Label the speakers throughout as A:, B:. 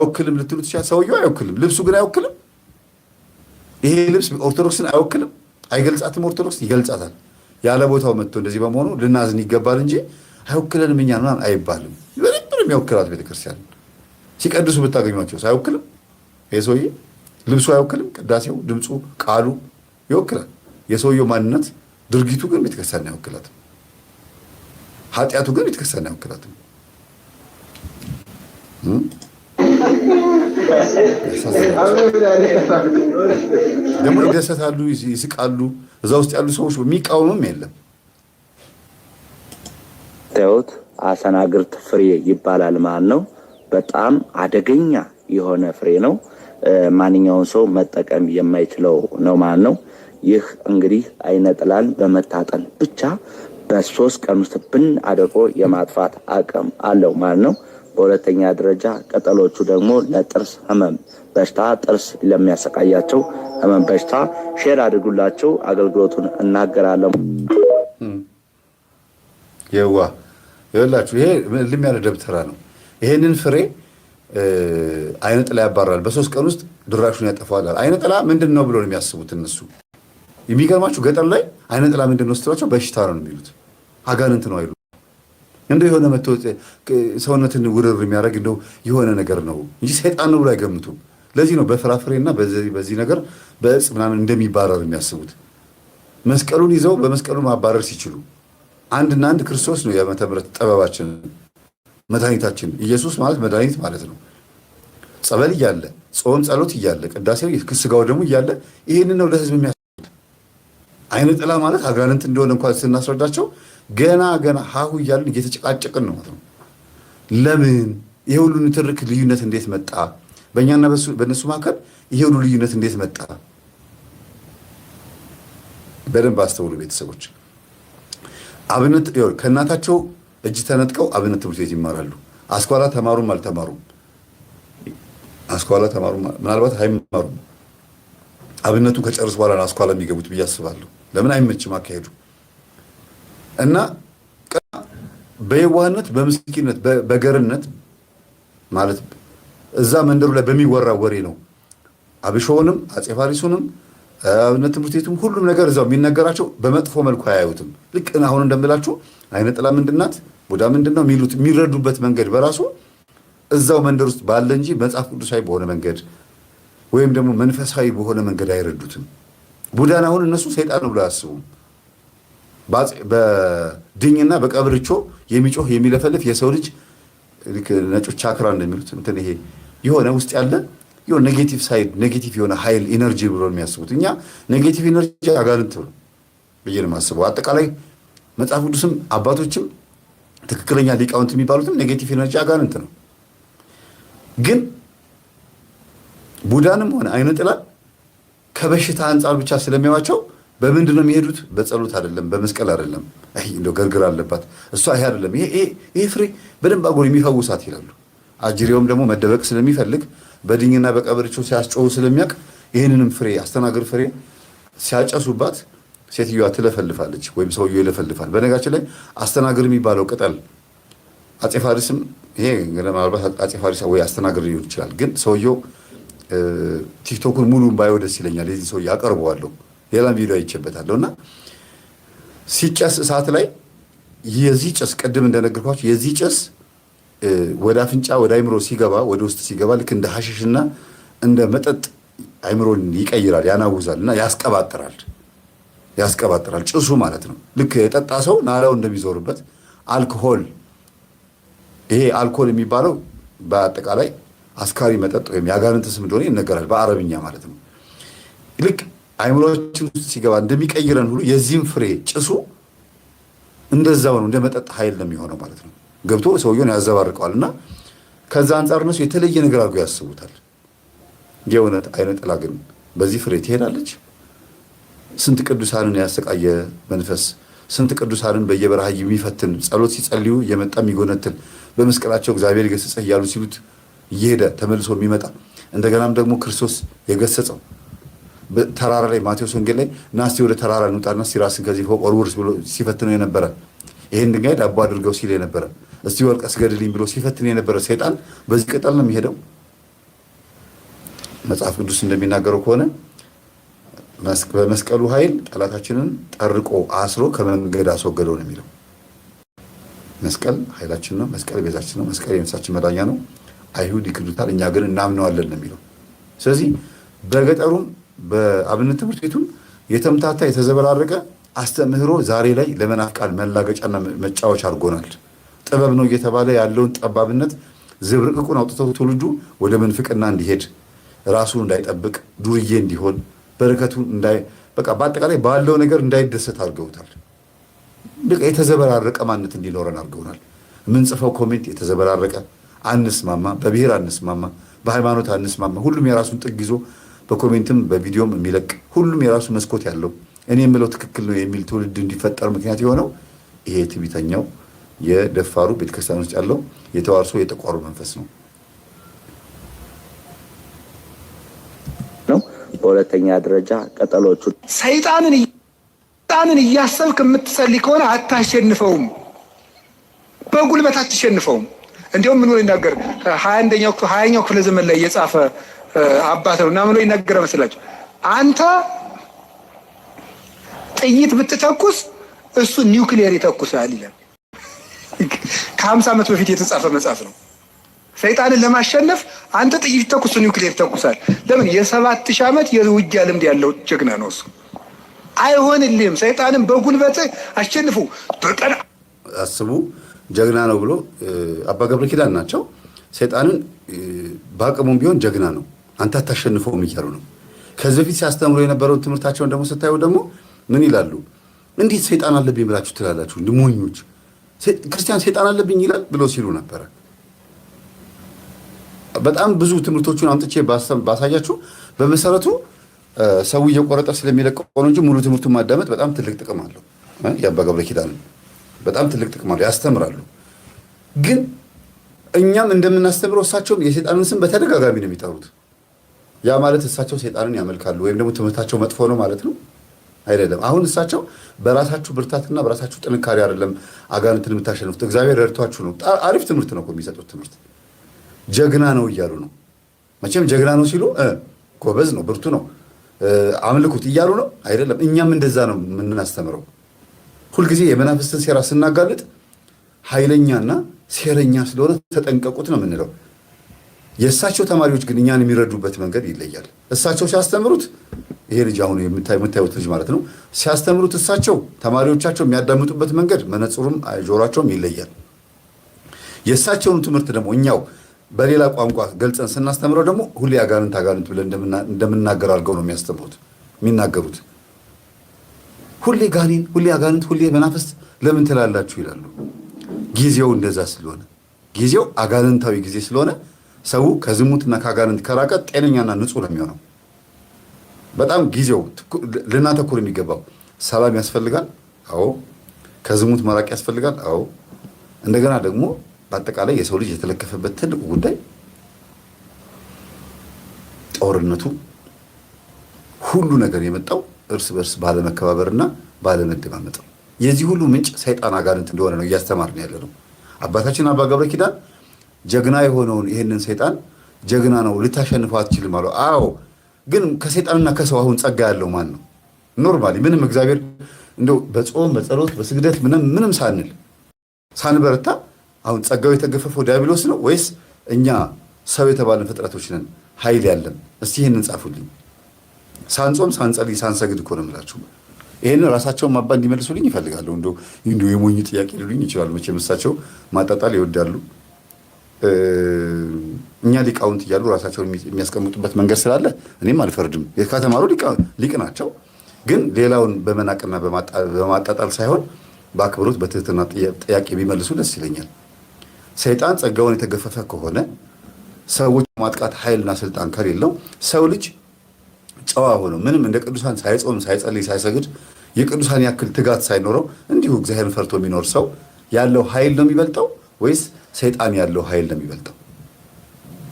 A: አይወክልም ልትሉት ይችላል። ሰውየው አይወክልም፣ ልብሱ ግን አይወክልም። ይሄ ልብስ ኦርቶዶክስን አይወክልም፣ አይገልጻትም። ኦርቶዶክስ ይገልጻታል። ያለ ቦታው መጥቶ እንደዚህ በመሆኑ ልናዝን ይገባል እንጂ አይወክለንም እኛን ምናምን አይባልም። በደንብ ነው የሚወክላት ቤተክርስቲያን። ሲቀድሱ ብታገኟቸው አይወክልም። ይሄ ሰውዬ ልብሱ አይወክልም፣ ቅዳሴው፣ ድምፁ፣ ቃሉ ይወክላል። የሰውየው ማንነት ድርጊቱ ግን ቤተክርስቲያን አይወክላትም። ኃጢአቱ ግን ቤተክርስቲያን አይወክላትም። ደግሞ ይደሰታሉ፣ ይስቃሉ። እዛ ውስጥ ያሉ ሰዎች የሚቃወምም የለም።
B: ታዩት አሰናግርት ፍሬ ይባላል ማለት ነው። በጣም አደገኛ የሆነ ፍሬ ነው። ማንኛውን ሰው መጠቀም የማይችለው ነው ማለት ነው። ይህ እንግዲህ አይነ ጥላን በመታጠን ብቻ በ3 ቀን ውስጥ ብን አድርጎ የማጥፋት አቅም አለው ማለት ነው። በሁለተኛ ደረጃ ቅጠሎቹ ደግሞ ለጥርስ ህመም በሽታ፣ ጥርስ ለሚያሰቃያቸው ህመም በሽታ ሼር አድርጉላቸው። አገልግሎቱን እናገራለሁ።
A: ይኸውላችሁ ይሄ ልም ያለ ደብተራ ነው። ይሄንን ፍሬ አይነ ጥላ ያባራል። በ3 ቀን ውስጥ ድራሹን ያጠፋዋል። አይነ ጥላ ምንድን ነው ብሎ ነው የሚያስቡት እነሱ። የሚገርማችሁ ገጠር ላይ አይነ ጥላ ምንድን ነው ስትሏቸው በሽታ ነው የሚሉት፣ አጋንንት ነው አይሉ። እንደው የሆነ መቶ ሰውነትን ውርር የሚያደርግ እንደው የሆነ ነገር ነው እንጂ ሰይጣን ነው ብሎ አይገምቱም። ለዚህ ነው በፍራፍሬና በዚህ ነገር በእጽ ምናምን እንደሚባረር የሚያስቡት። መስቀሉን ይዘው በመስቀሉ ማባረር ሲችሉ አንድና አንድ ክርስቶስ ነው የዓመተ ምሕረት ጥበባችን፣ መድኃኒታችን። ኢየሱስ ማለት መድኃኒት ማለት ነው። ጸበል እያለ ጾም ጸሎት እያለ ቅዳሴው ስጋው ደግሞ እያለ ይህንን ነው ለህዝብ የሚያስቡት። አይነ ጥላ ማለት አጋንንት እንደሆነ እንኳን ስናስረዳቸው ገና ሀሁ እያልን እየተጨቃጨቅን ነው ማለት ነው። ለምን ይሄ ሁሉ ንትርክ ልዩነት እንዴት መጣ? በእኛና በእነሱ መካከል ይሄ ሁሉ ልዩነት እንዴት መጣ? በደንብ አስተውሉ ቤተሰቦች። አብነት ከእናታቸው እጅ ተነጥቀው አብነት ትምህርት ቤት ይማራሉ። አስኳላ ተማሩም አልተማሩም፣ አስኳላ ተማሩም ምናልባት አይማሩም። አብነቱን ከጨርስ በኋላ አስኳላ የሚገቡት ብዬ አስባለሁ። ለምን አይመችም አካሄዱ። እና በየዋህነት በምስኪንነት በገርነት ማለት እዛ መንደሩ ላይ በሚወራ ወሬ ነው አብሾውንም አጼ ፋሪሱንም አብነት ትምህርት ቤቱም ሁሉም ነገር እዛው የሚነገራቸው በመጥፎ መልኩ አያዩትም። ልክ አሁን እንደምላችሁ አይነ ጥላ ምንድናት፣ ቡዳ ምንድነው የሚሉት የሚረዱበት መንገድ በራሱ እዛው መንደር ውስጥ ባለ እንጂ መጽሐፍ ቅዱሳዊ በሆነ መንገድ ወይም ደግሞ መንፈሳዊ በሆነ መንገድ አይረዱትም። ቡዳን አሁን እነሱ ሰይጣን ነው ብለው አያስቡም። በድኝና በቀብርቾ የሚጮህ የሚለፈልፍ የሰው ልጅ ነጮች ቻክራ እንደሚሉት እንትን ይሄ የሆነ ውስጥ ያለ የሆነ ኔጌቲቭ ሳይድ ኔጌቲቭ የሆነ ኃይል ኢነርጂ ብሎ የሚያስቡት። እኛ ኔጌቲቭ ኢነርጂ አጋንንት ነው ብዬ ነው የማስበው። አጠቃላይ መጽሐፍ ቅዱስም አባቶችም ትክክለኛ ሊቃውንት የሚባሉትም ኔጌቲቭ ኢነርጂ አጋንንት ነው። ግን ቡዳንም ሆነ አይነ ጥላን ከበሽታ አንጻር ብቻ ስለሚያዋቸው በምንድን ነው የሚሄዱት? በጸሎት አይደለም፣ በመስቀል አይደለም። አይ እንደው ገርግር አለባት እሷ ይሄ አይደለም፣ ይሄ ፍሬ በደንብ አጎር የሚፈውሳት ይላሉ። አጅሬውም ደግሞ መደበቅ ስለሚፈልግ በድኝና በቀብርቾ ሲያስጮሁ ስለሚያውቅ ይህንንም ፍሬ አስተናግር ፍሬ ሲያጨሱባት ሴትዮዋ ትለፈልፋለች ወይም ሰውየው ይለፈልፋል። በነጋችን ላይ አስተናግር የሚባለው ቅጠል አጼ ፋሪስም ይሄ ምናልባት አጼ ፋሪስ ወይ አስተናግር ሊሆን ይችላል። ግን ሰውየው ቲክቶኩን ሙሉን ባየው ደስ ይለኛል። የዚህ ሰውዬ አቀርበዋለሁ፣ ሌላም ቪዲዮ አይቼበታለሁ። እና ሲጨስ እሳት ላይ የዚህ ጭስ ቅድም እንደነገርኳችሁ የዚህ ጭስ ወደ አፍንጫ ወደ አይምሮ ሲገባ ወደ ውስጥ ሲገባ ልክ እንደ ሐሽሽና እንደ መጠጥ አይምሮን ይቀይራል፣ ያናውዛል እና ያስቀባጥራል ጭሱ ማለት ነው። ልክ የጠጣ ሰው ናላው እንደሚዞርበት አልኮሆል፣ ይሄ አልኮል የሚባለው በአጠቃላይ አስካሪ መጠጥ ወይም የአጋንንት ስም እንደሆነ ይነገራል በአረብኛ ማለት ነው። ልክ አይምሮችን ውስጥ ሲገባ እንደሚቀይረን ሁሉ የዚህም ፍሬ ጭሱ እንደዛው ነው፣ እንደ መጠጥ ኃይል ነው የሚሆነው ማለት ነው። ገብቶ ሰውየውን ያዘባርቀዋል። እና ከዛ አንጻር እነሱ የተለየ ነገር አድርገው ያስቡታል። የእውነት አይነ ጥላ ግን በዚህ ፍሬ ትሄዳለች። ስንት ቅዱሳንን ያሰቃየ መንፈስ፣ ስንት ቅዱሳንን በየበረሃ የሚፈትን ጸሎት ሲጸልዩ እየመጣ የሚጎነትን በመስቀላቸው እግዚአብሔር ይገስጽህ እያሉ ሲሉት እየሄደ ተመልሶ የሚመጣ እንደገናም ደግሞ ክርስቶስ የገሰጸው ተራራ ላይ ማቴዎስ ወንጌል ላይ ናስቲ ወደ ተራራ እንውጣና እስቲ ራስን ከዚህ ፎቅ ወርውር ብሎ ሲፈትነው የነበረ ይሄን ድንጋይ ዳቦ አድርገው ሲል የነበረ እስቲ ወርቅ አስገድልኝ ብሎ ሲፈትን የነበረ ሰይጣን በዚህ ቅጠል ነው የሚሄደው። መጽሐፍ ቅዱስ እንደሚናገረው ከሆነ በመስቀሉ ኃይል ጠላታችንን ጠርቆ አስሮ ከመንገድ አስወገደው ነው የሚለው። መስቀል ኃይላችን ነው። መስቀል ቤዛችን ነው። መስቀል የነፍሳችን መዳኛ ነው። አይሁድ ይክዱታል፣ እኛ ግን እናምነዋለን ነው የሚለው። ስለዚህ በገጠሩም በአብነት ትምህርት ቤቱም የተምታታ የተዘበራረቀ አስተምህሮ ዛሬ ላይ ለመናፍቃን መላገጫና መጫወቻ አድርጎናል። ጥበብ ነው እየተባለ ያለውን ጠባብነት ዝብርቅቁን አውጥተው ትውልዱ ወደ ምንፍቅና እንዲሄድ ራሱን እንዳይጠብቅ ዱርዬ እንዲሆን በረከቱን በቃ በአጠቃላይ ባለው ነገር እንዳይደሰት አድርገውታል። የተዘበራረቀ ማንነት እንዲኖረን አድርገውናል። የምንጽፈው ኮሜንት የተዘበራረቀ፣ አንስማማ፣ በብሔር አንስማማ፣ በሃይማኖት አንስማማ፣ ሁሉም የራሱን ጥግ ይዞ በኮሜንትም በቪዲዮም የሚለቅ ሁሉም የራሱ መስኮት ያለው እኔ የምለው ትክክል ነው የሚል ትውልድ እንዲፈጠር ምክንያት የሆነው ይሄ ትዕቢተኛው የደፋሩ ቤተክርስቲያን ውስጥ ያለው የተዋርሶ የጠቋሩ መንፈስ ነው።
B: በሁለተኛ ደረጃ ቀጠሎቹ
C: ሰይጣንን እያሰብክ የምትጸልይ ከሆነ አታሸንፈውም፣ በጉልበት አትሸንፈውም። እንዲያውም ምን ብሎ ይናገር 20ኛው ክፍለ ዘመን ላይ የጻፈ አባት ነው እና ምን ብሎ ይናገር መስላችሁ? አንተ ጥይት ብትተኩስ እሱ ኒውክሊየር ይተኩሳል ይላል። ከ50 ዓመት በፊት የተጻፈ መጽሐፍ ነው። ሰይጣንን ለማሸነፍ አንተ ጥይት ተኩስ ኒውክሊየር ተኩሳል። ለምን? የ7000 ዓመት የውጊያ ልምድ ያለው ጀግና ነው እሱ። አይሆንልህም። ሰይጣንን በጉልበት አሸንፉ። በቀን
A: አስቡ። ጀግና ነው ብሎ አባ ገብረ ኪዳን ናቸው። ሰይጣንን በአቅሙም ቢሆን ጀግና ነው አንተ አታሸንፈውም እያሉ ነው። ከዚህ በፊት ሲያስተምሩ የነበረውን ትምህርታቸውን ደግሞ ስታዩ ደግሞ ምን ይላሉ? እንዴት ሰይጣን አለብኝ ብላችሁ ትላላችሁ? ሞኞች፣ ክርስቲያን ሰይጣን አለብኝ ይላል ብሎ ሲሉ ነበረ። በጣም ብዙ ትምህርቶቹን አምጥቼ ባሳያችሁ በመሰረቱ ሰው እየቆረጠ ስለሚለቀው ነው እንጂ ሙሉ ትምህርቱን ማዳመጥ በጣም ትልቅ ጥቅም አለው። የአባ ገብረ ኪዳን በጣም ትልቅ ጥቅም አለው፣ ያስተምራሉ። ግን እኛም እንደምናስተምረው እሳቸውም የሰይጣንን ስም በተደጋጋሚ ነው የሚጠሩት። ያ ማለት እሳቸው ሰይጣንን ያመልካሉ ወይም ደግሞ ትምህርታቸው መጥፎ ነው ማለት ነው አይደለም። አሁን እሳቸው በራሳችሁ ብርታትና በራሳችሁ ጥንካሬ አይደለም አጋንንትን የምታሸንፉት፣ እግዚአብሔር ረድቷችሁ ነው። አሪፍ ትምህርት ነው የሚሰጡት ትምህርት። ጀግና ነው እያሉ ነው። መቼም ጀግና ነው ሲሉ ጎበዝ ነው፣ ብርቱ ነው፣ አምልኩት እያሉ ነው አይደለም። እኛም እንደዛ ነው የምናስተምረው። ሁልጊዜ የመናፍስትን ሴራ ስናጋልጥ ኃይለኛና ሴረኛ ስለሆነ ተጠንቀቁት ነው የምንለው። የእሳቸው ተማሪዎች ግን እኛን የሚረዱበት መንገድ ይለያል። እሳቸው ሲያስተምሩት ይሄ ልጅ አሁን የምታዩት ልጅ ማለት ነው ሲያስተምሩት እሳቸው ተማሪዎቻቸው የሚያዳምጡበት መንገድ መነጽሩም ጆሯቸውም ይለያል። የእሳቸውን ትምህርት ደግሞ እኛው በሌላ ቋንቋ ገልጸን ስናስተምረው ደግሞ ሁሌ አጋንንት ብለን እንደምናገር አድርገው ነው የሚናገሩት። ሁሌ ጋኔን፣ ሁሌ አጋንንት፣ ሁሌ መናፍስት ለምን ትላላችሁ ይላሉ። ጊዜው እንደዛ ስለሆነ፣ ጊዜው አጋንንታዊ ጊዜ ስለሆነ ሰው ከዝሙትና ከአጋንንት ከራቀ ጤነኛና ንጹህ ነው የሚሆነው። በጣም ጊዜው ልናተኩር የሚገባው ሰላም ያስፈልጋል። አዎ። ከዝሙት መራቅ ያስፈልጋል። አዎ። እንደገና ደግሞ በአጠቃላይ የሰው ልጅ የተለከፈበት ትልቁ ጉዳይ ጦርነቱ፣ ሁሉ ነገር የመጣው እርስ በርስ ባለመከባበርና ባለመደማመጥ ነው። የዚህ ሁሉ ምንጭ ሰይጣን አጋንንት እንደሆነ ነው እያስተማርን ያለ ነው። አባታችን አባ ገብረ ኪዳን ጀግና የሆነውን ይሄንን ሰይጣን ጀግና ነው ልታሸንፈው አትችልም አለው። አዎ፣ ግን ከሰይጣንና ከሰው አሁን ጸጋ ያለው ማን ነው? ኖርማሊ ምንም እግዚአብሔር እንደው በጾም በጸሎት በስግደት ምንም ሳንበረታ አሁን ጸጋው የተገፈፈው ዲያብሎስ ነው ወይስ እኛ ሰው የተባለን ፍጥረቶች ነን ኃይል ያለን? እስቲ ይሄንን ጻፉልኝ። ሳንጾም ሳንጸልይ ሳንሰግድ እኮ ነው የምላችሁ። ይሄንን ራሳቸውን ማባ እንዲመልሱልኝ ይፈልጋለሁ። እንደው የሞኝ ጥያቄ ሊሉኝ ይችላሉ። መቼም እሳቸው ማጣጣል ይወዳሉ። እኛ ሊቃውንት እያሉ ራሳቸውን የሚያስቀምጡበት መንገድ ስላለ እኔም አልፈርድም። ከተማሩ ሊቅ ናቸው። ግን ሌላውን በመናቅና በማጣጣል ሳይሆን በአክብሮት በትህትና ጥያቄ ቢመልሱ ደስ ይለኛል። ሰይጣን ጸጋውን የተገፈፈ ከሆነ ሰዎች ማጥቃት ኃይልና ስልጣን ከሌለው ሰው ልጅ ጨዋ ሆነው ምንም እንደ ቅዱሳን ሳይጾም ሳይጸልይ ሳይሰግድ የቅዱሳን ያክል ትጋት ሳይኖረው እንዲሁ እግዚአብሔርን ፈርቶ የሚኖር ሰው ያለው ኃይል ነው የሚበልጠው ወይስ ሰይጣን ያለው ኃይል ነው የሚበልጠው?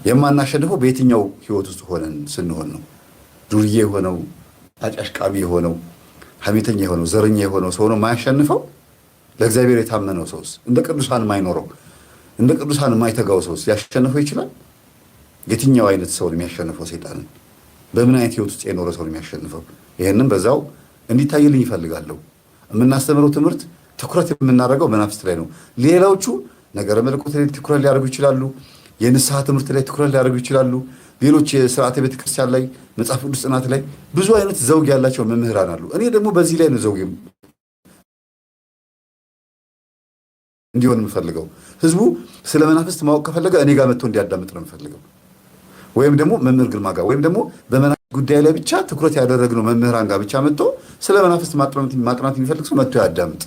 A: የማናሸንፈው በየትኛው ህይወት ውስጥ ሆነን ስንሆን ነው? ዱርዬ የሆነው አጫሽቃሚ የሆነው ሐሜተኛ የሆነው ዘረኛ የሆነው ሰው ነው የማያሸንፈው? ለእግዚአብሔር የታመነው ሰውስ እንደ ቅዱሳን የማይኖረው እንደ ቅዱሳን የማይተጋው ሰውስ ሊያሸንፈው ይችላል? የትኛው አይነት ሰው ነው የሚያሸንፈው ሰይጣንን? በምን አይነት ህይወት ውስጥ የኖረ ሰው ነው የሚያሸንፈው? ይህንም በዛው እንዲታይልኝ ይፈልጋለሁ። የምናስተምረው ትምህርት ትኩረት የምናደርገው መናፍስት ላይ ነው። ሌላዎቹ ነገረ መለኮት ላይ ትኩረት ሊያደርጉ ይችላሉ። የንስሐ ትምህርት ላይ ትኩረት ሊያደርጉ ይችላሉ። ሌሎች የስርዓተ ቤተክርስቲያን ላይ፣ መጽሐፍ ቅዱስ ጥናት ላይ ብዙ አይነት ዘውግ ያላቸው መምህራን አሉ። እኔ ደግሞ በዚህ ላይ ነው ዘውግ እንዲሆን የምፈልገው። ህዝቡ ስለ መናፍስት ማወቅ ከፈለገ እኔ ጋር መጥቶ እንዲያዳምጥ ነው የምፈልገው። ወይም ደግሞ መምህር ግርማ ጋር ወይም ደግሞ በመናፍስት ጉዳይ ላይ ብቻ ትኩረት ያደረግነው መምህራን ጋር ብቻ መጥቶ ስለ መናፍስት ማጥናት የሚፈልግ ሰው መጥቶ ያዳምጥ።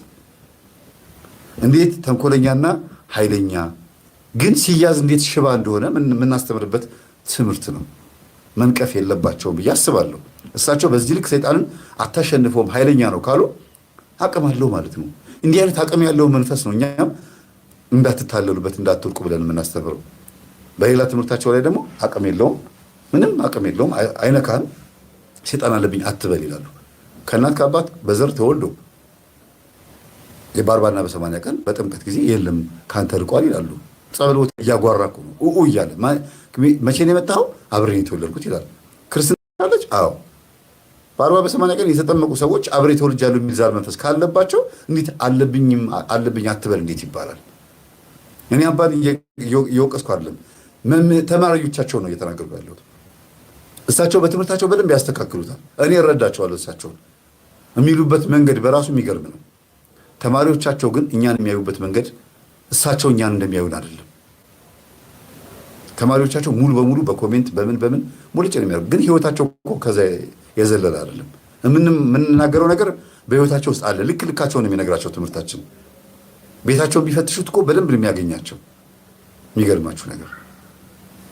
A: እንዴት ተንኮለኛና ኃይለኛ ግን ሲያዝ እንዴት ሽባ እንደሆነ የምናስተምርበት ትምህርት ነው። መንቀፍ የለባቸውም ብዬ አስባለሁ። እሳቸው በዚህ ልክ ሰይጣንን አታሸንፈውም ኃይለኛ ነው ካሉ አቅም አለው ማለት ነው። እንዲህ አይነት አቅም ያለው መንፈስ ነው እኛም እንዳትታለሉበት እንዳትወርቁ ብለን የምናስተምረው። በሌላ ትምህርታቸው ላይ ደግሞ አቅም የለውም፣ ምንም አቅም የለውም፣ አይነካም፣ ሰይጣን አለብኝ አትበል ይላሉ። ከእናት ከአባት በዘር ተወልዶ በ40 እና በ80 ቀን በጥምቀት ጊዜ የለም ካንተ ርቋል ይላሉ። ጸበል ቦታ እያጓራ እኮ ነው እያለ መቼ ነው የመጣኸው? አብሬ የተወለድኩት ይላል። ክርስትና አለች። አዎ በ40 በ80 ቀን የተጠመቁ ሰዎች አብሬ ተወልጃለሁ የሚል ዛር መንፈስ ካለባቸው እንዴት አለብኝ አትበል እንዴት ይባላል? እኔ አባት እየወቀስኩ አይደለም፣ ተማሪዎቻቸው ነው እየተናገርኩ ያለሁት። እሳቸው በትምህርታቸው በደንብ ያስተካክሉታል። እኔ እረዳቸዋለሁ። እሳቸው የሚሉበት መንገድ በራሱ የሚገርም ነው። ተማሪዎቻቸው ግን እኛን የሚያዩበት መንገድ እሳቸው እኛን እንደሚያዩን አይደለም። ተማሪዎቻቸው ሙሉ በሙሉ በኮሜንት በምን ሙልጭ ነው የሚያደርጉት። ግን ህይወታቸው እኮ ከዛ የዘለለ አይደለም። የምንናገረው ነገር በህይወታቸው ውስጥ አለ። ልካቸውን የሚነግራቸው ትምህርታችን። ቤታቸውን ቢፈትሹት እኮ በደንብ የሚያገኛቸው። የሚገርማችሁ ነገር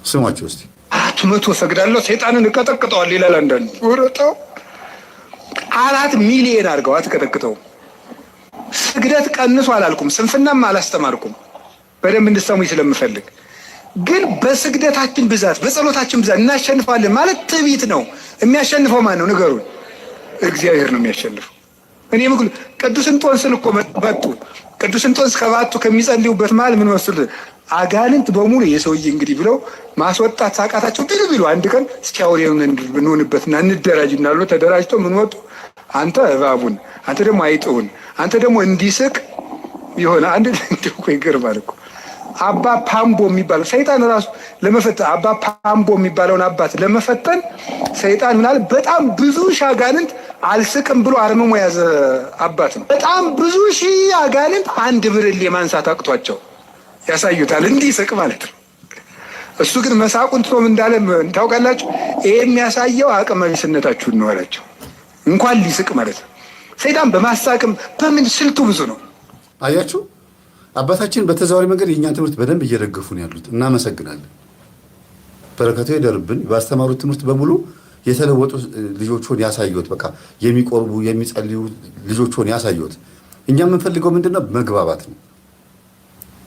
A: ስሟቸው እስቲ።
C: 400 ሰግዳለሁ ሰይጣንን እቀጠቅጠዋል ይላል አንዳንድ። ወረጣው 4 ሚሊዮን አድርገው አትቀጠቅጠው። ስግደት ቀንሱ አላልኩም፣ ስንፍናም አላስተማርኩም። በደንብ እንድትሰሙኝ ስለምፈልግ ግን በስግደታችን ብዛት በጸሎታችን ብዛት እናሸንፋለን ማለት ትዕቢት ነው። የሚያሸንፈው ማን ነው ንገሩን? እግዚአብሔር ነው የሚያሸንፈው። እኔ ምክሉ ቅዱስ እንጦንስን እኮ መጡ። ቅዱስ እንጦንስ ከባቱ ከሚጸልዩበት መሃል ምን መስል አጋንንት በሙሉ የሰውዬ እንግዲህ ብለው ማስወጣት ሳቃታቸው ቢሉ አንድ ቀን እስኪ አውሬውን እንሆንበትና እንደራጅና ብሎ ተደራጅተው ምን ወጡ? አንተ እባቡን፣ አንተ ደግሞ አይጥውን፣ አንተ ደግሞ እንዲስቅ የሆነ አንድ እኮ ይገርማል እኮ አባ ፓምቦ የሚባለው ሰይጣን ራሱ ለመፈተን አባ ፓምቦ የሚባለውን አባት ለመፈተን ሰይጣን ምናል በጣም ብዙ ሺህ አጋንንት አልስቅም ብሎ አርምሞ ያዘ አባት ነው። በጣም ብዙ ሺህ አጋንንት አንድ ብርሌ ማንሳት አቅቷቸው ያሳዩታል፣ እንዲስቅ ማለት ነው። እሱ ግን መሳቁን ትቶም እንዳለ ታውቃላችሁ። ይሄ የሚያሳየው አቅመ ቢስነታችሁን ነው አላቸው። እንኳን ሊስቅ ማለት ነው። ሰይጣን በማሳቅም በምን ስልቱ ብዙ ነው።
A: አያችሁ፣ አባታችን በተዘዋዋሪ መንገድ የእኛን ትምህርት በደንብ እየደገፉ ነው ያሉት። እናመሰግናለን። በረከቱ ይደርብን። ባስተማሩት ትምህርት በሙሉ የተለወጡ ልጆችን ያሳዩት። በቃ የሚቆርቡ የሚጸልዩ ልጆችን ያሳዩት። እኛ የምንፈልገው ምንድነው? መግባባት ነው።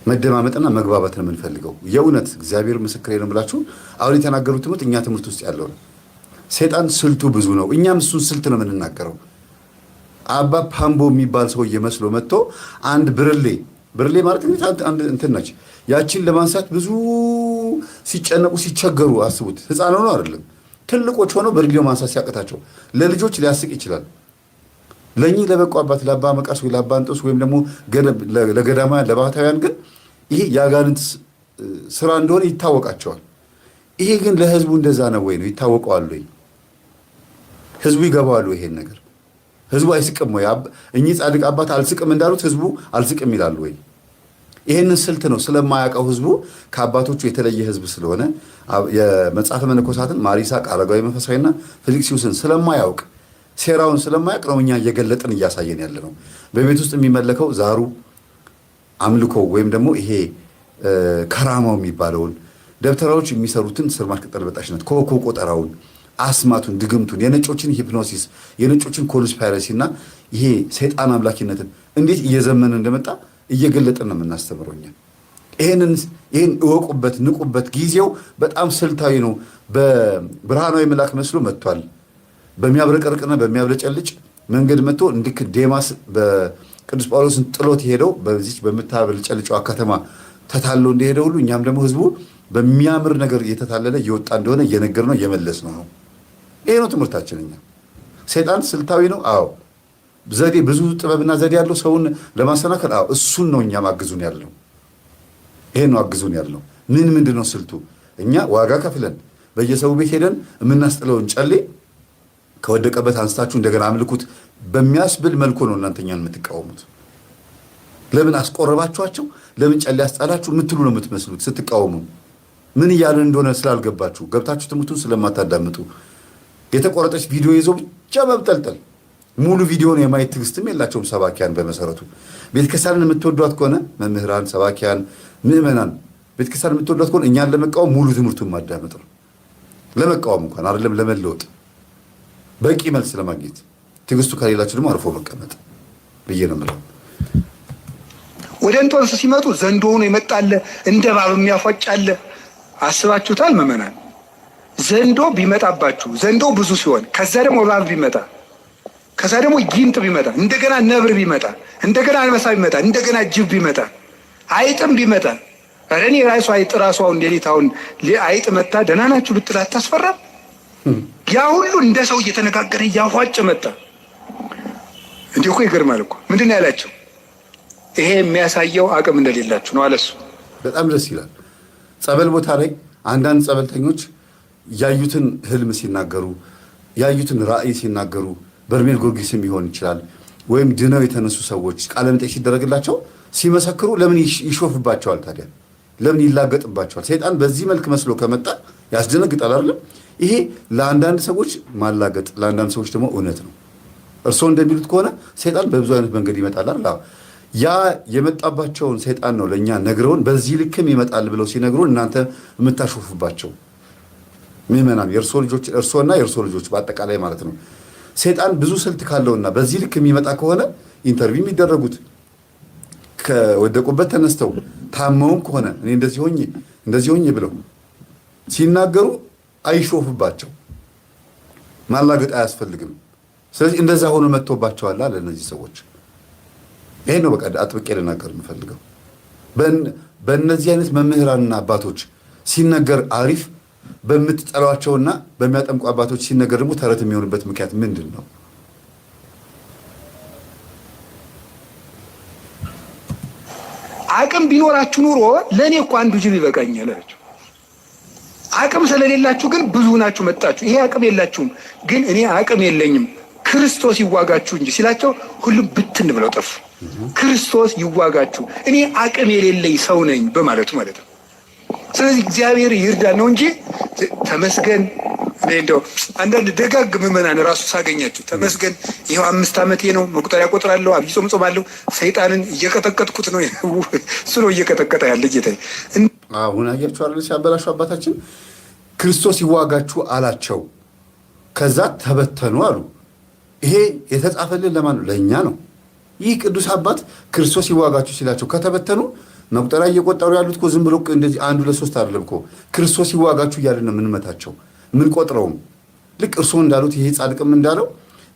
A: መደማመጥና መግባባት ነው የምንፈልገው። የእውነት እግዚአብሔር ምስክሬ ነው ብላችሁ አሁን የተናገሩት ትምህርት እኛ ትምህርት ውስጥ ያለው ነው። ሰይጣን ስልቱ ብዙ ነው። እኛም እሱን ስልት ነው የምንናገረው። አባ ፓምቦ የሚባል ሰውዬ መስሎ መጥቶ አንድ ብርሌ ማለት አንድ እንትን ነች። ያችን ለማንሳት ብዙ ሲጨነቁ ሲቸገሩ አስቡት። ህፃን ሆኖ አይደለም ትልቆች ሆነው ብርሌው ማንሳት ሲያቅታቸው ለልጆች ሊያስቅ ይችላል። ለእኚህ ለበቁ አባት ለአባ መቃርስ ወይ ለአባ እንጦስ ወይም ደግሞ ለገዳማውያን ለባህታውያን ግን ይሄ የአጋንንት ስራ እንደሆነ ይታወቃቸዋል። ይሄ ግን ለህዝቡ እንደዛ ነው ወይ ነው ይታወቀዋል ወይ? ህዝቡ ይገባዋል ወይ? ይሄን ነገር ህዝቡ አይስቅም ወይ? እኚህ ጻድቅ አባት አልስቅም እንዳሉት ህዝቡ አልስቅም ይላሉ ወይ? ይሄንን ስልት ነው ስለማያውቀው ህዝቡ ከአባቶቹ የተለየ ህዝብ ስለሆነ የመጽሐፈ መነኮሳትን ማሪሳቅ አረጋዊ መንፈሳዊና ፊልክስዩስን ስለማያውቅ ሴራውን ስለማያውቅ ነው እኛ እየገለጥን እያሳየን ያለ ነው። በቤት ውስጥ የሚመለከው ዛሩ አምልኮ ወይም ደግሞ ይሄ ከራማው የሚባለውን ደብተራዎች የሚሰሩትን ስርማሽ ቅጠል በጣሽነት ኮኮ ቆጠራውን አስማቱን ድግምቱን የነጮችን ሂፕኖሲስ የነጮችን ኮንስፓይረሲ እና ይሄ ሰይጣን አምላኪነትን እንዴት እየዘመነ እንደመጣ እየገለጥን ነው የምናስተምረው እኛ። ይሄን እወቁበት፣ ንቁበት። ጊዜው በጣም ስልታዊ ነው። በብርሃናዊ መልአክ መስሎ መጥቷል። በሚያብረቀርቅና በሚያብለጨልጭ መንገድ መጥቶ እንዲክ ዴማስ በቅዱስ ጳውሎስን ጥሎት ሄደው በዚች በምታብለጨልጨዋ ከተማ ተታሎ እንደሄደ ሁሉ እኛም ደግሞ ህዝቡ በሚያምር ነገር እየተታለለ እየወጣ እንደሆነ እየነገር ነው እየመለስ ነው። ይሄ ነው ትምህርታችን። እኛ ሰይጣን ስልታዊ ነው። አዎ ዘዴ፣ ብዙ ጥበብና ዘዴ ያለው ሰውን ለማሰናከል። አዎ እሱን ነው እኛ ማግዙን ያለው። ይሄን ነው አግዙን ያለው። ምንድን ነው ስልቱ? እኛ ዋጋ ከፍለን በየሰው ቤት ሄደን የምናስጥለውን ጨሌ ከወደቀበት አንስታችሁ እንደገና አምልኩት በሚያስብል መልኩ ነው እናንተኛን የምትቃወሙት። ለምን አስቆረባችኋቸው? ለምን ጨሌ አስጣላችሁ የምትሉ ነው የምትመስሉት ስትቃወሙ። ምን እያለን እንደሆነ ስላልገባችሁ፣ ገብታችሁ ትምህርቱን ስለማታዳምጡ፣ የተቆረጠች ቪዲዮ ይዞ ብቻ መብጠልጠል፣ ሙሉ ቪዲዮን የማየት ትዕግስትም የላቸውም ሰባኪያን። በመሰረቱ ቤተክርስቲያንን የምትወዷት ከሆነ መምህራን፣ ሰባኪያን፣ ምዕመናን ቤተክርስቲያን የምትወዷት ከሆነ እኛን ለመቃወም ሙሉ ትምህርቱን ማዳመጥ ነው። ለመቃወም እንኳን አይደለም ለመለወጥ፣ በቂ መልስ ለማግኘት ትዕግስቱ ከሌላችሁ ደግሞ አርፎ መቀመጥ ብዬ ነው የምለው።
C: ወደ እንጦንስ ሲመጡ ዘንዶ ሆኖ ይመጣል፣ እንደ እባብ የሚያፏጫል። አስባችሁታል ምዕመናን? ዘንዶ ቢመጣባችሁ፣ ዘንዶ ብዙ ሲሆን፣ ከዛ ደግሞ እባብ ቢመጣ፣ ከዛ ደግሞ ጊንጥ ቢመጣ፣ እንደገና ነብር ቢመጣ፣ እንደገና አንበሳ ቢመጣ፣ እንደገና ጅብ ቢመጣ፣ አይጥም ቢመጣ፣ ኧረ እኔ ራሱ አይጥ ራሱ አሁን ሌሊት አሁን አይጥ መጣ ደህና ናችሁ ብትል አታስፈራም? ያ ሁሉ እንደ ሰው እየተነጋገረ እያፏጭ መጣ። እንዲህ እኮ ይገርማል እኮ። ምንድን ነው ያላቸው? ይሄ የሚያሳየው አቅም እንደሌላችሁ ነው አለሱ።
A: በጣም ደስ ይላል። ጸበል ቦታ ላይ አንዳንድ ጸበልተኞች ያዩትን ህልም ሲናገሩ፣ ያዩትን ራእይ ሲናገሩ፣ በርሜል ጊዮርጊስም ሊሆን ይችላል ወይም ድነው የተነሱ ሰዎች ቃለ መጠይቅ ሲደረግላቸው ሲመሰክሩ ለምን ይሾፍባቸዋል ታዲያ? ለምን ይላገጥባቸዋል? ሰይጣን በዚህ መልክ መስሎ ከመጣ ያስደነግጣል አይደለም? ይሄ ለአንዳንድ ሰዎች ማላገጥ፣ ለአንዳንድ ሰዎች ደግሞ እውነት ነው። እርስዎ እንደሚሉት ከሆነ ሰይጣን በብዙ አይነት መንገድ ይመጣል አይደል? ያ የመጣባቸውን ሰይጣን ነው ለእኛ ነግረውን በዚህ ልክም ይመጣል ብለው ሲነግሩን እናንተ የምታሾፉባቸው ምዕመናን፣ የእርሶ ልጆች፣ እርሶና የእርሶ ልጆች በአጠቃላይ ማለት ነው። ሰይጣን ብዙ ስልት ካለውና በዚህ ልክ የሚመጣ ከሆነ ኢንተርቪው የሚደረጉት ከወደቁበት ተነስተው ታመውም ከሆነ እኔ እንደዚህ ሆኜ ብለው ሲናገሩ አይሾፍባቸው፣ ማላገጥ አያስፈልግም። ስለዚህ እንደዛ ሆኖ መጥቶባቸዋል አለ እነዚህ ሰዎች። ይሄን ነው በቃ አጥብቄ ልናገር የምፈልገው። በእነዚህ አይነት መምህራንና አባቶች ሲነገር አሪፍ፣ በምትጠሏቸውና በሚያጠምቁ አባቶች ሲነገር ደግሞ ተረት የሚሆንበት ምክንያት ምንድን ነው?
C: አቅም ቢኖራችሁ ኑሮ ለእኔ እኮ አንዱ ጅብ ይበቃኛል አላቸው። አቅም ስለሌላችሁ ግን ብዙ ናችሁ መጣችሁ። ይሄ አቅም የላችሁም፣ ግን እኔ አቅም የለኝም ክርስቶስ ይዋጋችሁ እንጂ ሲላቸው ሁሉም ብትን ብለው ጠፉ። ክርስቶስ ይዋጋችሁ፣ እኔ አቅም የሌለኝ ሰው ነኝ በማለቱ ማለት ነው። ስለዚህ እግዚአብሔር ይርዳን ነው እንጂ ተመስገን። እንደው አንዳንድ ደጋግ ምዕመናን ራሱ ሳገኛችሁ ተመስገን፣ ይኸው 5 ዓመቴ ነው፣ መቁጠሪያ ቆጥራለሁ፣ አብይ ጾም ጾማለሁ፣ ሰይጣንን እየቀጠቀጥኩት ነው። እሱ ነው እየቀጠቀጠ ያለ ጌታ።
A: አሁን አያችሁ አይደል ሲያበላሹ አባታችን ክርስቶስ ይዋጋችሁ አላቸው። ከዛ ተበተኑ አሉ። ይሄ የተጻፈልን ለማን ነው? ለእኛ ነው። ይህ ቅዱስ አባት ክርስቶስ ይዋጋችሁ ሲላቸው ከተበተኑ መቁጠሪያ እየቆጠሩ ያሉት እኮ ዝም ብሎ እንደዚህ 1 2 3 አይደለም እኮ ክርስቶስ ይዋጋችሁ እያልን ነው የምንመታቸው የምንቆጥረውም። ልክ እርስዎ እንዳሉት ይሄ ጻድቅም እንዳለው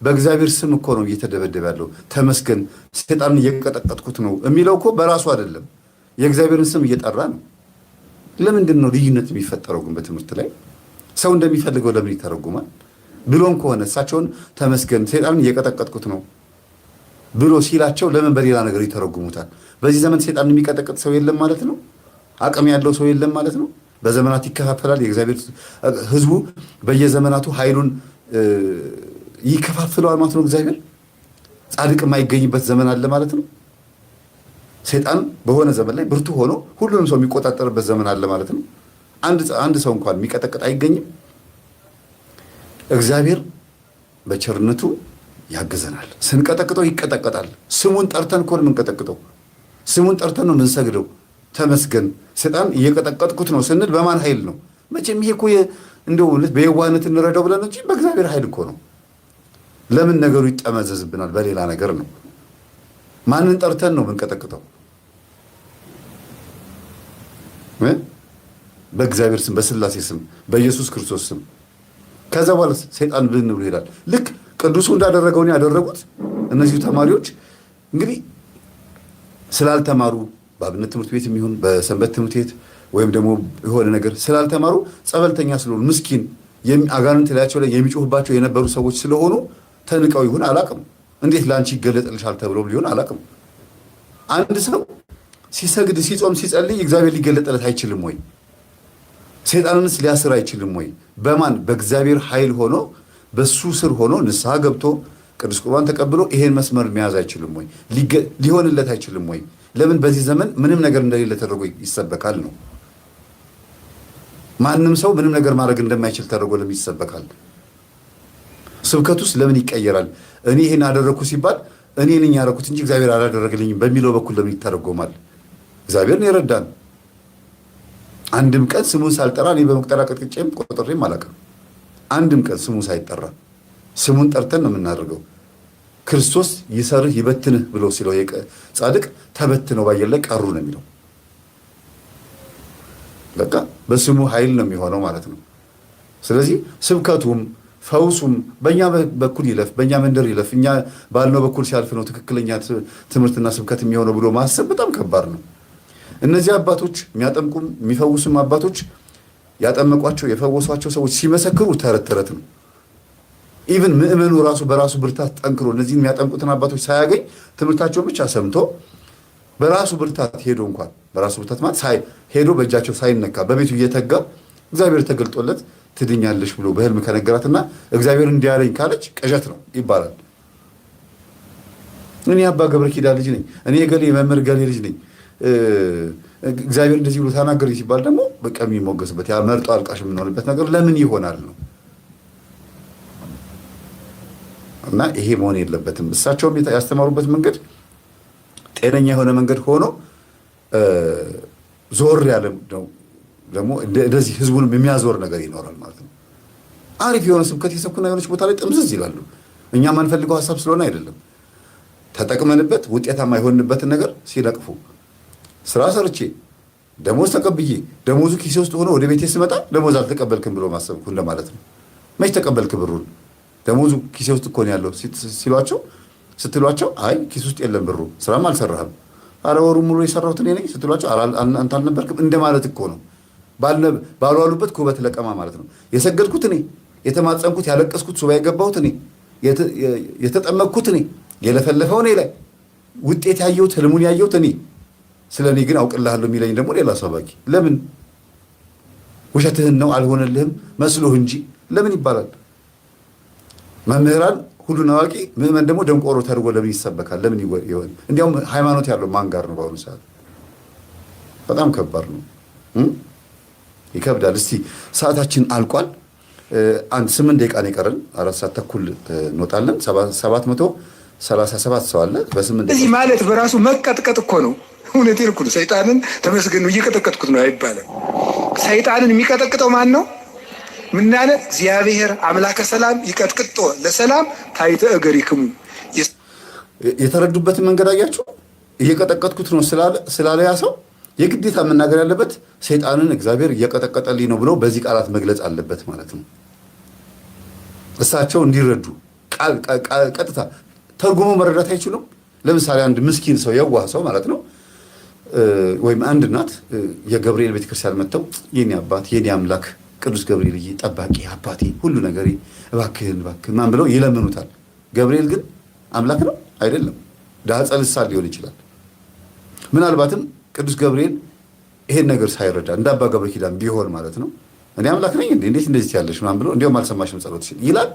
A: በእግዚአብሔር ስም እኮ ነው እየተደበደበ ያለው። ተመስገን ሰይጣንን እየቀጠቀጥኩት ነው የሚለው እኮ በራሱ አይደለም፣ የእግዚአብሔርን ስም እየጠራ ነው። ለምንድን ነው ልዩነት የሚፈጠረው ግን በትምህርት ላይ? ሰው እንደሚፈልገው ለምን ይተረጉማል? ብሎም ከሆነ እሳቸውን ተመስገን ሰይጣንን እየቀጠቀጥኩት ነው ብሎ ሲላቸው ለምን በሌላ ነገር ይተረጉሙታል? በዚህ ዘመን ሰይጣንን የሚቀጠቅጥ ሰው የለም ማለት ነው? አቅም ያለው ሰው የለም ማለት ነው? በዘመናት ይከፋፈላል። የእግዚአብሔር ሕዝቡ በየዘመናቱ ኃይሉን ይከፋፍለዋል ማለት ነው። እግዚአብሔር ጻድቅ የማይገኝበት ዘመን አለ ማለት ነው። ሰይጣን በሆነ ዘመን ላይ ብርቱ ሆኖ ሁሉንም ሰው የሚቆጣጠርበት ዘመን አለ ማለት ነው። አንድ ሰው እንኳን የሚቀጠቅጥ አይገኝም። እግዚአብሔር በቸርነቱ ያግዘናል። ስንቀጠቅጠው ይቀጠቀጣል። ስሙን ጠርተን እኮ ነው የምንቀጠቅጠው። ስሙን ጠርተን ነው የምንሰግደው። ተመስገን ሰይጣን እየቀጠቀጥኩት ነው ስንል በማን ኃይል ነው? መቼም ይሄ እኮ እንደው በየዋህነት እንረዳው ብለን እንጂ በእግዚአብሔር ኃይል እኮ ነው። ለምን ነገሩ ይጠመዘዝብናል? በሌላ ነገር ነው። ማንን ጠርተን ነው የምንቀጠቅጠው? በእግዚአብሔር ስም፣ በስላሴ ስም፣ በኢየሱስ ክርስቶስ ስም። ከዛ በኋላ ሰይጣን ብልን ብሎ ይሄዳል። ልክ ቅዱሱ እንዳደረገውን ያደረጉት እነዚሁ ተማሪዎች እንግዲህ ስላልተማሩ በአብነት ትምህርት ቤት የሚሆን በሰንበት ትምህርት ቤት ወይም ደግሞ የሆነ ነገር ስላልተማሩ ጸበልተኛ ስለሆኑ ምስኪን አጋንንት ላያቸው ላይ የሚጮህባቸው የነበሩ ሰዎች ስለሆኑ ተንቀው ይሁን አላቅም፣ እንዴት ለአንቺ ይገለጥልሻል ተብሎ ሊሆን አላቅም። አንድ ሰው ሲሰግድ ሲጾም ሲጸልይ እግዚአብሔር ሊገለጥለት አይችልም ወይ? ሰይጣንንስ ሊያስር አይችልም ወይ? በማን በእግዚአብሔር ኃይል ሆኖ በሱ ስር ሆኖ ንስሐ ገብቶ ቅዱስ ቁርባን ተቀብሎ ይሄን መስመር መያዝ አይችልም ወይ? ሊሆንለት አይችልም ወይ? ለምን በዚህ ዘመን ምንም ነገር እንደሌለ ተደርጎ ይሰበካል ነው? ማንም ሰው ምንም ነገር ማድረግ እንደማይችል ተደርጎ ለምን ይሰበካል? ስብከቱስ ለምን ይቀየራል? እኔ ይሄን አደረኩ ሲባል እኔ ነኝ ያደረኩት እንጂ እግዚአብሔር አላደረገልኝም በሚለው በኩል ለምን ይተረጎማል? እግዚአብሔር ነው የረዳን። አንድም ቀን ስሙን ሳልጠራ እኔ በመቁጠሪያ ቀጥቅጬም ቆጥሬም አላውቅም። አንድም ቀን ስሙ ሳይጠራ ስሙን ጠርተን ነው የምናደርገው። ክርስቶስ ይሰርህ ይበትንህ ብሎ ሲለው ጻድቅ ተበትነው ባየር ላይ ቀሩ ነው የሚለው። በቃ በስሙ ኃይል ነው የሚሆነው ማለት ነው። ስለዚህ ስብከቱም ፈውሱም በእኛ በኩል ይለፍ፣ በእኛ መንደር ይለፍ፣ እኛ ባልነው በኩል ሲያልፍ ነው ትክክለኛ ትምህርትና ስብከት የሚሆነው ብሎ ማሰብ በጣም ከባድ ነው። እነዚህ አባቶች የሚያጠምቁም የሚፈውሱም አባቶች ያጠመቋቸው የፈወሷቸው ሰዎች ሲመሰክሩ ተረት ተረት ነው። ኢቭን ምእመኑ ራሱ በራሱ ብርታት ጠንክሮ እነዚህን የሚያጠምቁትን አባቶች ሳያገኝ ትምህርታቸውን ብቻ ሰምቶ በራሱ ብርታት ሄዶ እንኳን በራሱ ብርታት ማለት ሄዶ በእጃቸው ሳይነካ በቤቱ እየተጋ እግዚአብሔር ተገልጦለት ትድኛለሽ ብሎ በህልም ከነገራትና እግዚአብሔር እንዲያለኝ ካለች ቅዠት ነው ይባላል። እኔ አባ ገብረ ኪዳን ልጅ ነኝ፣ እኔ ገሌ መምህር ገሌ ልጅ ነኝ፣ እግዚአብሔር እንደዚህ ብሎ ተናገር ሲባል ደግሞ በቃ የሚሞገስበት ያ መርጦ አልቃሽ የምንሆንበት ነገር ለምን ይሆናል ነው። እና ይሄ መሆን የለበትም። እሳቸውም ያስተማሩበት መንገድ ጤነኛ የሆነ መንገድ ሆኖ ዞር ያለ ነው። ደግሞ እንደዚህ ህዝቡንም የሚያዞር ነገር ይኖራል ማለት ነው። አሪፍ የሆነ ስብከት የሰብኩና የሆነች ቦታ ላይ ጥምዝዝ ይላሉ። እኛ ማንፈልገው ሀሳብ ስለሆነ አይደለም። ተጠቅመንበት ውጤታማ የሆንበትን ነገር ሲነቅፉ ስራ ሰርቼ ደሞዝ ተቀብዬ ደሞዙ ኪሴ ውስጥ ሆኖ ወደ ቤቴ ስመጣ ደሞዝ አልተቀበልክም ብሎ ማሰብኩ እንደማለት ነው። መች ተቀበልክ ብሩን? ደሞዙ ኪሴ ውስጥ እኮ ነው ያለው ስትሏቸው አይ ኪስ ውስጥ የለም ብሩ፣ ስራም አልሰራህም። አረ ወሩ ሙሉ የሰራሁት እኔ ነኝ ስትሏቸው አንተ አልነበርክም እንደማለት እኮ ነው። ባልዋሉበት ኩበት ለቀማ ማለት ነው። የሰገድኩት እኔ፣ የተማጸንኩት ያለቀስኩት፣ ሱባኤ የገባሁት እኔ፣ የተጠመቅኩት እኔ፣ የለፈለፈው እኔ ላይ ውጤት ያየሁት ህልሙን ያየሁት እኔ። ስለ እኔ ግን አውቅልሃለሁ የሚለኝ ደግሞ ሌላ ሰባኪ። ለምን ውሸትህን ነው አልሆነልህም መስሎህ እንጂ ለምን ይባላል? መምህራን ሁሉን አዋቂ፣ ምዕመን ደግሞ ደንቆሮ ተደርጎ ለምን ይሰበካል? ለምን ይሆን? እንዲያውም ሃይማኖት ያለው ማን ጋር ነው? በአሁኑ ሰዓት በጣም ከባድ ነው፣ ይከብዳል። እስቲ ሰዓታችን አልቋል። 8 ደቂቃ ነው የቀረን። 4 ሰዓት ተኩል እንወጣለን። 737 ሰው አለ በ8
C: እዚህ ማለት በራሱ መቀጥቀጥ እኮ ነው። እውነቴን እኮ ነው። ሰይጣንን ተመስገን እየቀጠቀጥኩት ነው አይባልም። ሰይጣንን የሚቀጠቅጠው ማን ነው? ምናለ እግዚአብሔር አምላከ ሰላም ይቀጥቅጦ ለሰላም ታይተ እገሪክሙ።
A: የተረዱበትን መንገድ አያችሁ። እየቀጠቀጥኩት ነው ስላለ ያ ሰው የግዴታ መናገር ያለበት ሰይጣንን እግዚአብሔር እየቀጠቀጠልኝ ነው ብሎ በዚህ ቃላት መግለጽ አለበት ማለት ነው። እሳቸው እንዲረዱ ቀጥታ ተርጉሞ መረዳት አይችሉም። ለምሳሌ አንድ ምስኪን ሰው የዋህ ሰው ማለት ነው ወይም አንድ እናት የገብርኤል ቤተክርስቲያን መጥተው የኔ አባት የኔ አምላክ ቅዱስ ገብርኤል ጠባቂ አባቴ ሁሉ ነገር እባክህን ማን ብለው ይለምኑታል። ገብርኤል ግን አምላክ ነው አይደለም፣ ዳጸ ልሳን ሊሆን ይችላል። ምናልባትም ቅዱስ ገብርኤል ይሄን ነገር ሳይረዳ እንደ አባ ገብረ ኪዳን ቢሆን ማለት ነው እኔ አምላክ ነኝ እንዴት እንደዚህ ያለሽ ማን ብለው እንዲያውም አልሰማሽም ጸሎት ይላል።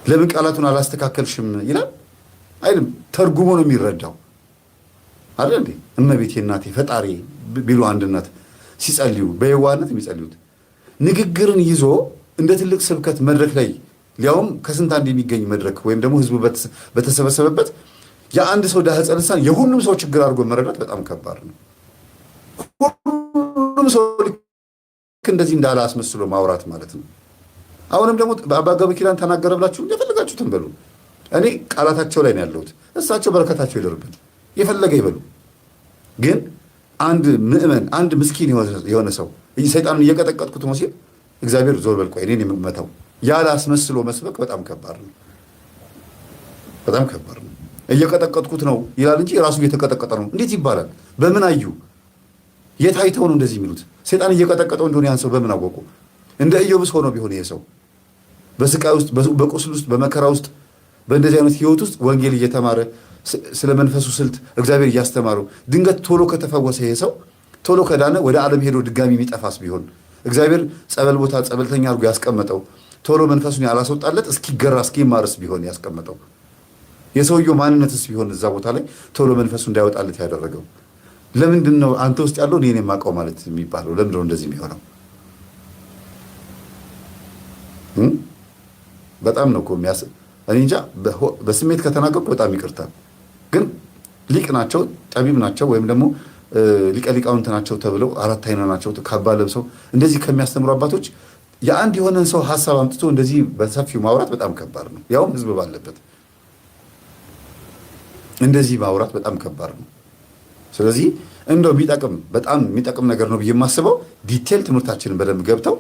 A: ለምን ቃላቱን አላስተካከልሽም ይላል አይልም። ተርጉሞ ነው የሚረዳው አይደል እንዴ? እመቤቴ እናቴ ፈጣሪ ቢሉ አንድ እናት ሲጸልዩ በየዋህነት የሚጸልዩት ንግግርን ይዞ እንደ ትልቅ ስብከት መድረክ ላይ ሊያውም ከስንት አንድ የሚገኝ መድረክ ወይም ደግሞ ህዝቡ በተሰበሰበበት የአንድ ሰው ዳህፀ ልሳን የሁሉም ሰው ችግር አድርጎ መረዳት በጣም ከባድ ነው። ሁሉም ሰው ልክ እንደዚህ እንዳለ አስመስሎ ማውራት ማለት ነው። አሁንም ደግሞ በአባ ገብረ ኪዳን ተናገረ ብላችሁ የፈለጋችሁትን በሉ። እኔ ቃላታቸው ላይ ነው ያለሁት። እሳቸው በረከታቸው ይደርብን፣ የፈለገ ይበሉ። ግን አንድ ምእመን አንድ ምስኪን የሆነ ሰው ሰይጣንን እየቀጠቀጥኩት ነው ሲል እግዚአብሔር ዞር በል ቆይ እኔን የምመታው ያለ አስመስሎ መስበክ በጣም ከባድ ነው። በጣም ከባድ ነው። እየቀጠቀጥኩት ነው ይላል እንጂ ራሱ እየተቀጠቀጠ ነው እንዴት ይባላል? በምን አዩ? የት አይተው ነው እንደዚህ የሚሉት? ሰይጣን እየቀጠቀጠው እንደሆነ ያን ሰው በምን አወቁ? እንደ ኢዮብስ ሆኖ ቢሆን ይሄ ሰው በስቃይ ውስጥ በቁስል ውስጥ በመከራ ውስጥ በእንደዚህ አይነት ህይወት ውስጥ ወንጌል እየተማረ ስለ መንፈሱ ስልት እግዚአብሔር እያስተማረው ድንገት ቶሎ ከተፈወሰ ይሄ ሰው ቶሎ ከዳነ ወደ ዓለም ሄዶ ድጋሚ የሚጠፋስ ቢሆን እግዚአብሔር ጸበል ቦታ ጸበልተኛ አድርጎ ያስቀመጠው ቶሎ መንፈሱን ያላስወጣለት እስኪገራ እስኪማርስ ቢሆን ያስቀመጠው የሰውየው ማንነትስ ቢሆን እዛ ቦታ ላይ ቶሎ መንፈሱ እንዳይወጣለት ያደረገው ለምንድን ነው አንተ ውስጥ ያለው እኔን የማውቀው ማለት የሚባለው? ለምንድን ነው እንደዚህ የሚሆነው? በጣም ነው እኮ እኔ እንጃ። በስሜት ከተናገርኩ በጣም ይቅርታ። ግን ሊቅ ናቸው ጠቢብ ናቸው ወይም ደግሞ ሊቀ ሊቃውንት ናቸው ተብለው አራት አይና ናቸው ካባ ለብሰው እንደዚህ ከሚያስተምሩ አባቶች የአንድ የሆነን ሰው ሀሳብ አምጥቶ እንደዚህ በሰፊው ማውራት በጣም ከባድ ነው። ያውም ህዝብ ባለበት እንደዚህ ማውራት በጣም ከባድ ነው። ስለዚህ እንደው በጣም የሚጠቅም ነገር ነው ብዬ የማስበው ዲቴል ትምህርታችንን በደንብ ገብተው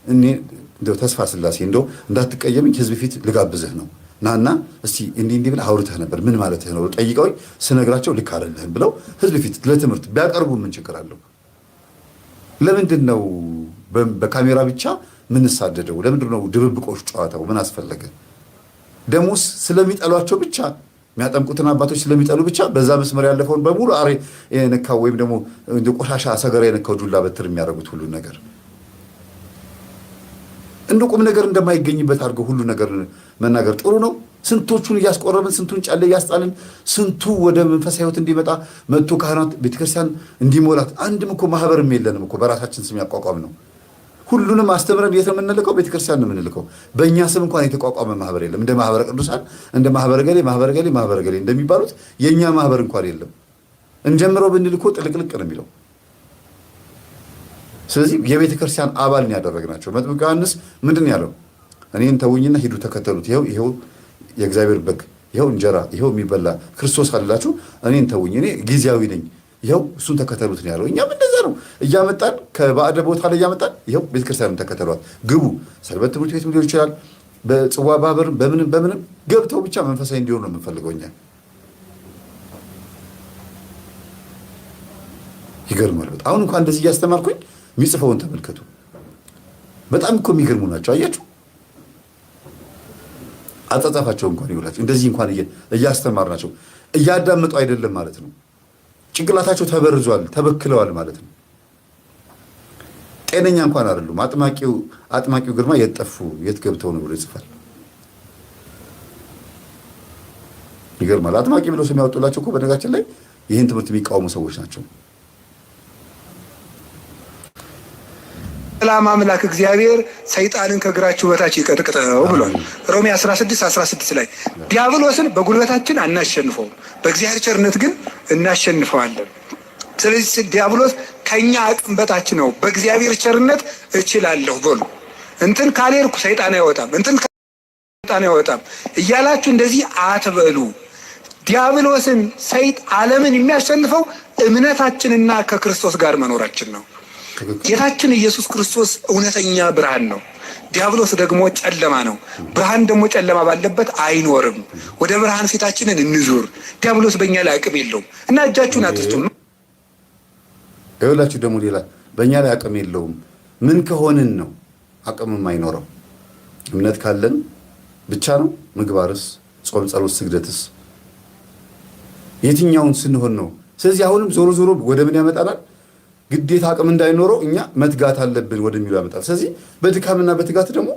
A: እንደው ተስፋ ስላሴ እንደው እንዳትቀየምኝ ህዝብ ፊት ልጋብዝህ ነው ናና እስቲ እንዲህ ብለህ አውርተህ ነበር ምን ማለትህ ነው ጠይቀውኝ ስነግራቸው ልክ አይደለህም ብለው ህዝብ ፊት ለትምህርት ቢያቀርቡ ምን ችግር አለው? ለምንድን ነው በካሜራ ብቻ ምን ሳደደው? ለምንድን ነው ድብብቆሽ ጨዋታው ምን አስፈለገ? ደሞስ ስለሚጠሏቸው ብቻ የሚያጠምቁትን አባቶች ስለሚጠሉ ብቻ በዛ መስመር ያለፈውን በሙሉ አሬ የነካው ወይም ደግሞ እንደ ቆሻሻ ሰገራ የነካው ዱላ በትር የሚያደርጉት ሁሉ ነገር እንደ ቁም ነገር እንደማይገኝበት አድርገው ሁሉ ነገር መናገር ጥሩ ነው። ስንቶቹን እያስቆረብን ስንቱን ጫለ እያስጣልን ስንቱ ወደ መንፈሳዊ ህይወት እንዲመጣ መጥቶ ካህናት ቤተክርስቲያን እንዲሞላት አንድም እኮ ማህበርም የለንም እኮ በራሳችን ስም ያቋቋም ነው። ሁሉንም አስተምረን የት ነው የምንልከው? ቤተክርስቲያን ነው የምንልከው። በእኛ ስም እንኳን የተቋቋመ ማህበር የለም። እንደ ማህበረ ቅዱሳን እንደ ማህበረ ገሌ እንደሚባሉት የእኛ ማህበር እንኳን የለም። እንጀምረው ብንል እኮ ጥልቅልቅ ነው የሚለው። ስለዚህ የቤተ ክርስቲያን አባል ነው ያደረግናቸው። መጥምቁ ዮሐንስ ምንድን ያለው? እኔን ተውኝና ሂዱ ተከተሉት፣ ይኸው የእግዚአብሔር በግ፣ ይኸው እንጀራ፣ ይኸው የሚበላ ክርስቶስ አላችሁ፣ እኔን ተውኝ፣ እኔ ጊዜያዊ ነኝ፣ ይኸው እሱን ተከተሉት ነው ያለው። እኛም እንደዛ ነው እያመጣን ከባዕድ ቦታ ላይ እያመጣን ይኸው ቤተ ክርስቲያንን ተከተሏት፣ ግቡ። ሰንበት ትምህርት ቤት ሊሆን ይችላል፣ በጽዋ ባበር በምንም ገብተው ብቻ መንፈሳዊ እንዲሆኑ ነው የምንፈልገው እኛ። ይገርማል በጣም። አሁን እንኳን እንደዚህ እያስተማርኩኝ የሚጽፈውን ተመልከቱ። በጣም እኮ የሚገርሙ ናቸው። አያችሁ አጻጻፋቸው እንኳን ይውላችሁ። እንደዚህ እንኳን እያስተማርናቸው እያዳመጡ አይደለም ማለት ነው። ጭንቅላታቸው ተበርዟል፣ ተበክለዋል ማለት ነው። ጤነኛ እንኳን አይደሉም። አጥማቂው ግርማ የት ጠፉ የት ገብተው ነው ብሎ ይጽፋል። ይገርማል። አጥማቂ ብለው ስም ያወጡላቸው እኮ በነገራችን ላይ ይህን ትምህርት የሚቃወሙ ሰዎች ናቸው።
C: ሰላም አምላክ እግዚአብሔር ሰይጣንን ከእግራችሁ በታች ይቀጥቅጠው ብሏል። ሮሜ 16:16 ላይ ዲያብሎስን በጉልበታችን አናሸንፈውም፣ በእግዚአብሔር ቸርነት ግን እናሸንፈዋለን። ስለዚህ ዲያብሎስ ከኛ አቅም በታች ነው፣ በእግዚአብሔር ቸርነት እችላለሁ በሉ። እንትን ካልሄድኩ ሰይጣን አይወጣም እያላችሁ እንደዚህ አትበሉ። ዲያብሎስን ዓለምን የሚያሸንፈው እምነታችንና ከክርስቶስ ጋር መኖራችን ነው። ጌታችን ኢየሱስ ክርስቶስ እውነተኛ ብርሃን ነው። ዲያብሎስ ደግሞ ጨለማ ነው። ብርሃን ደግሞ ጨለማ ባለበት አይኖርም። ወደ ብርሃን ፊታችንን እንዙር። ዲያብሎስ በእኛ ላይ አቅም የለውም እና እጃችሁን አትስጡ።
A: ይኸውላችሁ ደግሞ ሌላ በእኛ ላይ አቅም የለውም። ምን ከሆንን ነው አቅም የማይኖረው? እምነት ካለን ብቻ ነው። ምግባርስ፣ ጾም፣ ጸሎት፣ ስግደትስ የትኛውን ስንሆን ነው? ስለዚህ አሁንም ዞሮ ወደ ምን ያመጣናል? ግዴታ አቅም እንዳይኖረው እኛ መትጋት አለብን ወደሚሉ ያመጣል። ስለዚህ በድካምና በትጋት ደግሞ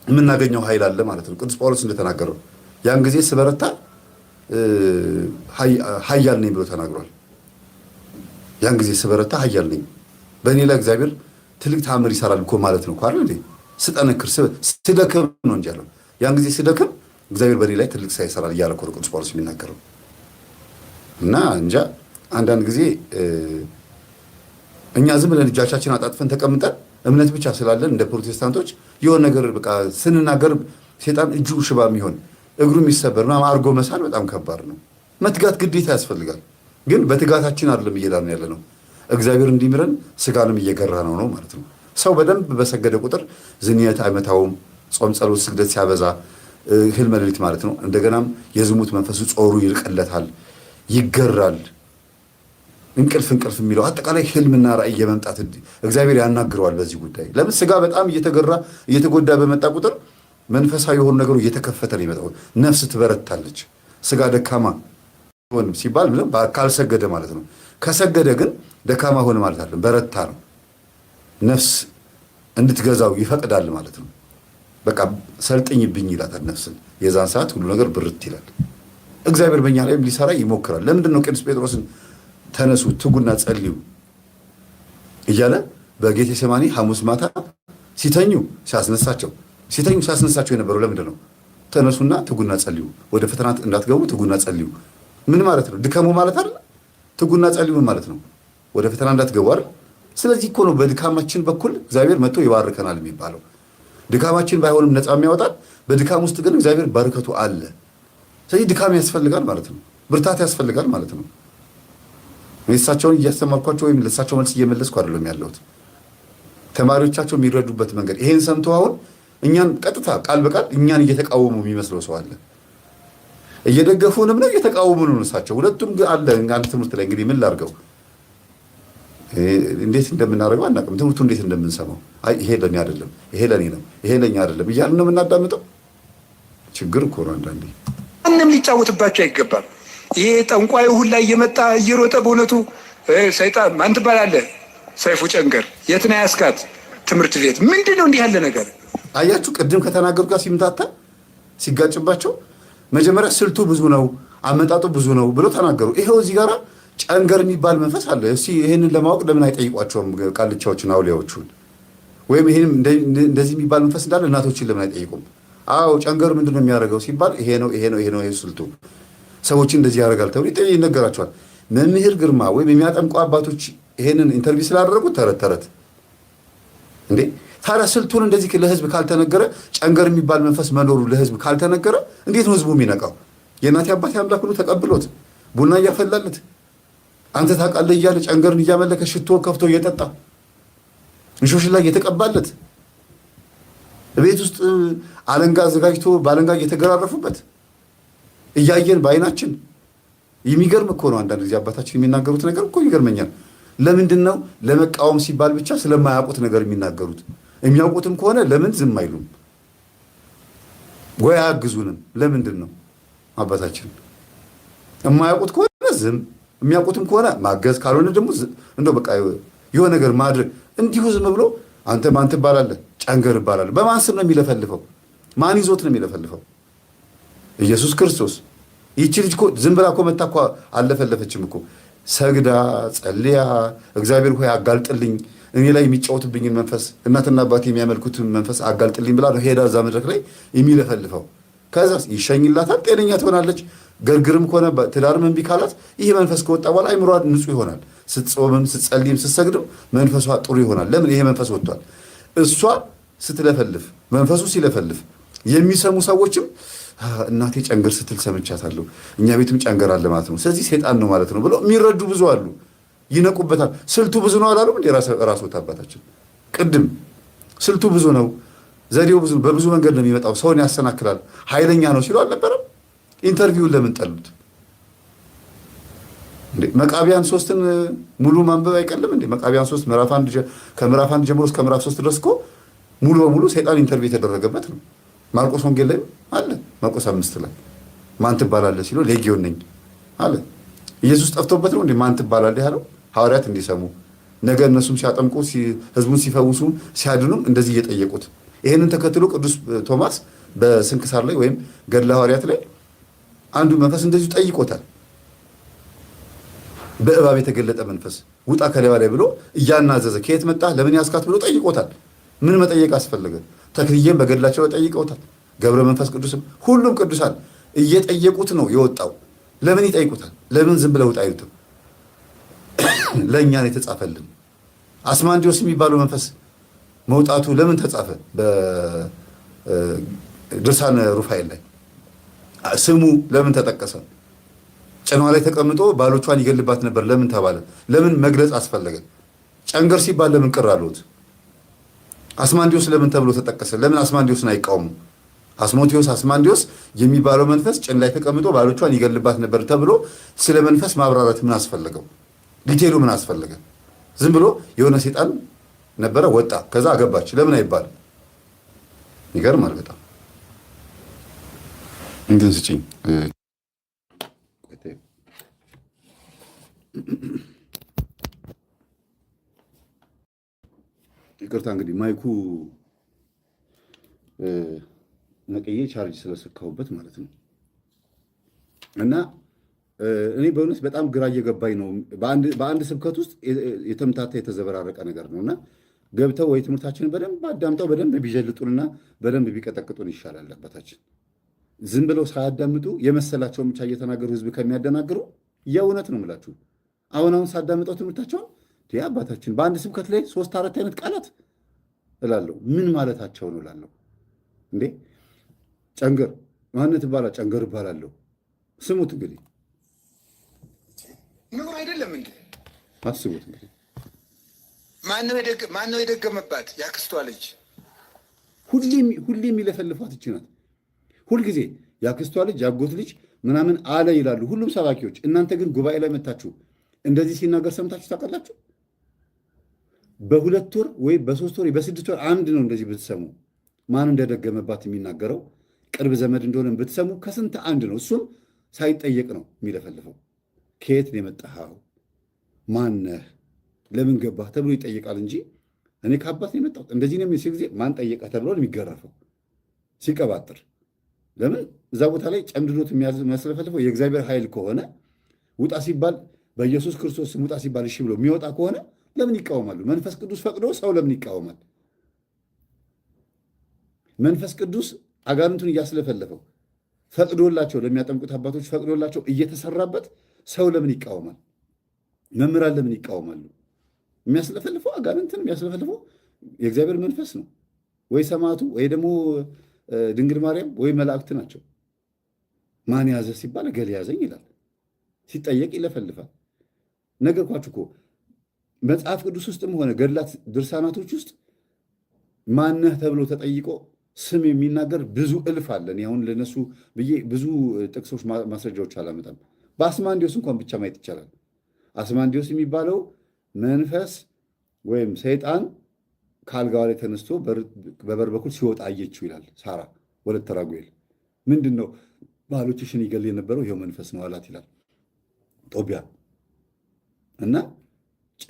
A: የምናገኘው ኃይል አለ ማለት ነው። ቅዱስ ጳውሎስ እንደተናገረው ያን ጊዜ ስበረታ ኃያል ነኝ ብሎ ተናግሯል። ያን ጊዜ ስበረታ ኃያል ነኝ፣ በእኔ ላይ እግዚአብሔር ትልቅ ተአምር ይሰራል እኮ ማለት ነው አይደል እንዴ? ስጠነክር ስደክም ነው እንጂ ያለው ያን ጊዜ ስደክም እግዚአብሔር በእኔ ላይ ትልቅ ስራ ይሰራል እያለ እኮ ቅዱስ ጳውሎስ የሚናገረው። እና እንጃ አንዳንድ ጊዜ እኛ ዝም ብለን እጃቻችን አጣጥፈን ተቀምጠን እምነት ብቻ ስላለን እንደ ፕሮቴስታንቶች የሆነ ነገር በቃ ስንናገር ሴጣን እጁ ሽባ የሚሆን እግሩ የሚሰበር ምናምን አድርጎ መሳል በጣም ከባድ ነው። መትጋት ግዴታ ያስፈልጋል። ግን በትጋታችን አይደለም እየዳን ያለ ነው። እግዚአብሔር እንዲምረን ስጋንም እየገራ ነው ማለት ነው። ሰው በደንብ በሰገደ ቁጥር ዝንየት አይመታውም። ጾም፣ ጸሎት፣ ስግደት ሲያበዛ ህልመ ሌሊት ማለት ነው። እንደገናም የዝሙት መንፈሱ ጾሩ ይርቅለታል፣ ይገራል። እንቅልፍ የሚለው አጠቃላይ ህልምና ራእይ የመምጣት እግዚአብሔር ያናግረዋል በዚህ ጉዳይ። ለምን ስጋ በጣም እየተጎዳ በመጣ ቁጥር መንፈሳዊ የሆኑ ነገሩ እየተከፈተ ነው ይመጣው። ነፍስ ትበረታለች። ስጋ ደካማ ሆነ ሲባል ምንም ካልሰገደ ማለት ነው። ከሰገደ ግን ደካማ ሆነ ማለት አይደለም፣ በረታ ነው። ነፍስ እንድትገዛው ይፈቅዳል ማለት ነው። በቃ ሰልጥኝብኝ ይላታል ነፍስን። የዛን ሰዓት ሁሉ ነገር ብርት ይላል። እግዚአብሔር በእኛ ላይም ሊሰራ ይሞክራል። ለምንድን ነው ቅዱስ ጴጥሮስን ተነሱ ትጉና ጸልዩ እያለ በጌቴሴማኒ ሐሙስ ማታ ሲተኙ ሲያስነሳቸው የነበረው ለምንድን ነው? ተነሱና ትጉና ጸልዩ፣ ወደ ፈተና እንዳትገቡ ትጉና ጸልዩ። ምን ማለት ነው? ድከሙ ማለት አይደል? ትጉና ጸልዩ ማለት ነው ወደ ፈተና እንዳትገቡ አይደል? ስለዚህ እኮ ነው በድካማችን በኩል እግዚአብሔር መጥቶ ይባርከናል የሚባለው። ድካማችን ባይሆንም ነፃ የሚያወጣል። በድካም ውስጥ ግን እግዚአብሔር በረከቱ አለ። ስለዚህ ድካም ያስፈልጋል ማለት ነው። ብርታት ያስፈልጋል ማለት ነው። እሳቸውን እያስተማርኳቸው ወይም ለእሳቸው መልስ እየመለስኩ አይደለም ያለሁት። ተማሪዎቻቸው የሚረዱበት መንገድ ይሄን ሰምቶ አሁን እኛን ቀጥታ ቃል በቃል እኛን እየተቃወሙ የሚመስለው ሰው አለ። እየደገፉንም ነው እየተቃወሙንም ነው እሳቸው። ሁለቱም አለ። አንድ ትምህርት ላይ እንግዲህ ምን ላድርገው፣ እንዴት እንደምናደርገው አናውቅም። ትምህርቱ እንዴት እንደምንሰማው አይ ይሄ ለኔ አይደለም፣ ይሄ ለኔ ነው፣ ይሄ ለኛ አይደለም እያልን ነው የምናዳምጠው። ችግር እኮ ነው አንዳንዴ።
C: ማንም ሊጫወትባቸው አይገባም። ይሄ ጠንቋዩ ሁላ እየመጣ እየሮጠ በእውነቱ ሰይጣን ማን ትባላለህ? ሰይፉ ጨንገር የት ነው ያስካት? ትምህርት ቤት ምንድን ነው እንዲህ ያለ ነገር?
A: አያችሁ ቅድም ከተናገሩ ጋር ሲምታታ ሲጋጭባቸው መጀመሪያ ስልቱ ብዙ ነው አመጣጡ ብዙ ነው ብሎ ተናገሩ። ይሄው እዚህ ጋር ጨንገር የሚባል መንፈስ አለ። እስኪ ይሄንን ለማወቅ ለምን አይጠይቋቸውም ቃልቻዎችን አውሊያዎቹን? ወይም ይሄን እንደዚህ የሚባል መንፈስ እንዳለ እናቶችን ለምን አይጠይቁም? አዎ ጨንገር ምንድነው የሚያደርገው ሲባል ይሄ ነው ይሄ ስልቱ ሰዎችን እንደዚህ ያደርጋል ተብሎ ይነገራቸዋል። መምህር ግርማ ወይም የሚያጠምቁ አባቶች ይሄንን ኢንተርቪው ስላደረጉት ተረት እንዴ ታዲያ ስልቱን እንደዚህ ለህዝብ ካልተነገረ ጨንገር የሚባል መንፈስ መኖሩ ለህዝብ ካልተነገረ እንዴት ነው ህዝቡ የሚነቃው? የእናቴ አባቴ አምላክ ሁሉ ተቀብሎት ቡና እያፈላለት አንተ ታውቃለህ እያለ ጨንገርን እያመለከ ሽቶ ከፍቶ እየጠጣ እንሾሽላ እየተቀባለት ቤት ውስጥ አለንጋ አዘጋጅቶ በአለንጋ እየተገራረፉበት እያየን በአይናችን የሚገርም እኮ ነው። አንዳንድ ጊዜ አባታችን የሚናገሩት ነገር እኮ ይገርመኛል። ለምንድን ነው ለመቃወም ሲባል ብቻ ስለማያውቁት ነገር የሚናገሩት? የሚያውቁትም ከሆነ ለምን ዝም አይሉም ወይ አያግዙንም? ለምንድን ነው አባታችን የማያውቁት ከሆነ ዝም፣ የሚያውቁትም ከሆነ ማገዝ፣ ካልሆነ ደግሞ እንደው በቃ የሆነ ነገር ማድረግ። እንዲሁ ዝም ብሎ አንተ ማን ትባላለህ? ጨንገር እባላለሁ። በማን ስም ነው የሚለፈልፈው? ማን ይዞት ነው የሚለፈልፈው? ኢየሱስ ክርስቶስ። ይቺ ልጅ እኮ ዝም ብላ እኮ መታ እኮ አለፈለፈችም እኮ ሰግዳ ጸልያ እግዚአብሔር ሆይ አጋልጥልኝ፣ እኔ ላይ የሚጫወትብኝን መንፈስ እናትና አባቴ የሚያመልኩትን መንፈስ አጋልጥልኝ ብላ ነው ሄዳ እዛ መድረክ ላይ የሚለፈልፈው። ከዛ ይሸኝላታል፣ ጤነኛ ትሆናለች። ገርግርም ከሆነ ትዳርም እምቢ ካላት ይህ መንፈስ ከወጣ በኋላ አይምሯ ንጹህ ይሆናል። ስትጾምም ስትጸልይም ስትሰግድም መንፈሷ ጥሩ ይሆናል። ለምን? ይሄ መንፈስ ወጥቷል። እሷ ስትለፈልፍ መንፈሱ ሲለፈልፍ የሚሰሙ ሰዎችም እናቴ ጨንገር ስትል ሰምቻታለሁ፣ እኛ ቤትም ጨንገር አለ ማለት ነው፣ ስለዚህ ሴጣን ነው ማለት ነው ብሎ የሚረዱ ብዙ አሉ። ይነቁበታል። ስልቱ ብዙ ነው አላሉም እንዴ? ራስዎት አባታችን ቅድም ስልቱ ብዙ ነው፣ ዘዴው ብዙ ነው፣ በብዙ መንገድ ነው የሚመጣው፣ ሰውን ያሰናክላል፣ ኃይለኛ ነው ሲሉ አልነበረም? ኢንተርቪውን ለምን ጠሉት እንዴ? መቃቢያን 3ን ሙሉ ማንበብ አይቀልም እንዴ? መቃቢያን 3 ከምዕራፍ 1 ጀምሮ እስከ ምዕራፍ 3 ድረስ እኮ ሙሉ በሙሉ ሰይጣን ኢንተርቪው የተደረገበት ነው። ማርቆስ ወንጌል ላይ አለ። ማርቆስ 5 ላይ ማን ትባላለህ ሲለው ሌጊዮን ነኝ አለ። ኢየሱስ ጠፍቶበት ነው እንዴ ማን ትባላለህ ያለው? ሐዋርያት እንዲሰሙ ነገ እነሱም ሲያጠምቁ ህዝቡን ሲፈውሱ ሲያድኑም እንደዚህ እየጠየቁት። ይሄንን ተከትሎ ቅዱስ ቶማስ በስንክሳር ላይ ወይም ገድለ ሐዋርያት ላይ አንዱ መንፈስ እንደዚሁ ጠይቆታል። በእባብ የተገለጠ መንፈስ ውጣ ከሌባ ላይ ብሎ እያናዘዘ ከየት መጣ ለምን ያስካት ብሎ ጠይቆታል። ምን መጠየቅ አስፈለገ? ተክልዬም በገድላቸው ጠይቀውታል። ገብረ መንፈስ ቅዱስም ሁሉም ቅዱሳን እየጠየቁት ነው የወጣው። ለምን ይጠይቁታል? ለምን ዝም ብለው ውጣ አይሉትም? ለእኛ ነው የተጻፈልን። አስማንዲዮስ የሚባለው መንፈስ መውጣቱ ለምን ተጻፈ? በድርሳነ ሩፋኤል ላይ ስሙ ለምን ተጠቀሰ? ጭኗ ላይ ተቀምጦ ባሎቿን ይገልባት ነበር ለምን ተባለ? ለምን መግለጽ አስፈለገ? ጨንገር ሲባል ለምን ቅር አሉት? አስማንዲዮስ ለምን ተብሎ ተጠቀሰ? ለምን አስማንዲዮስን አይቃወሙ? አስማንዲዮስ የሚባለው መንፈስ ጭን ላይ ተቀምጦ ባሎቿን ይገልባት ነበር ተብሎ ስለ መንፈስ ማብራራት ምን አስፈለገው? ዲቴሉ ምን አስፈለገ? ዝም ብሎ የሆነ ሴጣን ነበረ ወጣ፣ ከዛ አገባች ለምን አይባልም? ይገርማል በጣም። እንትን ስጭኝ ይቅርታ እንግዲህ ማይኩ ነቅዬ ቻርጅ ስለሰካሁበት ማለት ነው። እና እኔ በእውነት በጣም ግራ እየገባኝ ነው። በአንድ ስብከት ውስጥ የተምታታ የተዘበራረቀ ነገር ነው እና ገብተው ወይ ትምህርታችንን በደንብ አዳምጠው በደንብ ቢጀልጡንና በደንብ ቢቀጠቅጡን ይሻላል። አባታችን ዝም ብለው ሳያዳምጡ የመሰላቸውን ብቻ እየተናገሩ ህዝብ ከሚያደናግሩ የእውነት ነው የምላችሁ። አሁን ሳዳምጠው ትምህርታቸውን አባታችን በአንድ ስብከት ላይ 3-4 አይነት ቃላት እላለሁ። ምን ማለታቸው ነው እላለሁ። እንዴ ጨንገር ማነት ይባላል? ጨንገር ይባላለሁ። ስሙት እንግዲህ
C: ነው አይደለም እንዴ?
A: አስቡት እንግዲህ
C: ማነው የደገመባት? ያክስቷ ልጅ
A: ሁሌ የሚለፈልፏት እቺ ናት። ሁልጊዜ ያክስቷ ልጅ ያጎት ልጅ ምናምን አለ ይላሉ ሁሉም ሰባኪዎች። እናንተ ግን ጉባኤ ላይ መታችሁ እንደዚህ ሲናገር ሰምታችሁ ታውቃላችሁ? በ2 ወር ወይ በ3 ወር በ6 ወር አንድ ነው እንደዚህ ብትሰሙ ማን እንደደገመባት የሚናገረው ቅርብ ዘመድ እንደሆነ ብትሰሙ ከስንት አንድ ነው። እሱም ሳይጠየቅ ነው የሚለፈልፈው። ከየት ነው የመጣኸው? ማነህ? ለምን ገባህ ተብሎ ይጠይቃል እንጂ እኔ ከአባት ነው የመጣሁት እንደዚህ ነው የሚል ጊዜ ማን ጠየቀህ ተብሎ የሚገረፈው ሲቀባጥር። ለምን እዛ ቦታ ላይ ጨምድዶት የሚያስለፈልፈው የእግዚአብሔር ኃይል ከሆነ ውጣ ሲባል በኢየሱስ ክርስቶስ ስም ውጣ ሲባል እሺ ብሎ የሚወጣ ከሆነ ለምን ይቃወማሉ? መንፈስ ቅዱስ ፈቅዶ ሰው ለምን ይቃወማል? መንፈስ ቅዱስ አጋንንቱን እያስለፈለፈው ፈቅዶላቸው ለሚያጠምቁት አባቶች ፈቅዶላቸው እየተሰራበት ሰው ለምን ይቃወማል? መምህራን ለምን ይቃወማሉ? የሚያስለፈልፈው አጋንንትን የሚያስለፈልፈው የእግዚአብሔር መንፈስ ነው ወይ ሰማዕቱ ወይ ደግሞ ድንግል ማርያም ወይ መላእክት ናቸው። ማን ያዘ ሲባል እገሌ ያዘኝ ይላል። ሲጠየቅ ይለፈልፋል። ነገርኳችሁ እኮ መጽሐፍ ቅዱስ ውስጥም ሆነ ገድላት ድርሳናቶች ውስጥ ማነህ ተብሎ ተጠይቆ ስም የሚናገር ብዙ እልፍ አለን። አሁን ለነሱ ብዬ ብዙ ጥቅሶች ማስረጃዎች አላመጣም። በአስማንዲዮስ እንኳን ብቻ ማየት ይቻላል። አስማንዲዮስ የሚባለው መንፈስ ወይም ሰይጣን ከአልጋዋ ላይ ተነስቶ በበር በኩል ሲወጣ አየችው ይላል ሳራ ወለተ ራጉኤል። ምንድን ነው ባሎችሽን ይገል የነበረው ይኸው መንፈስ ነው አላት ይላል ጦቢያ። እና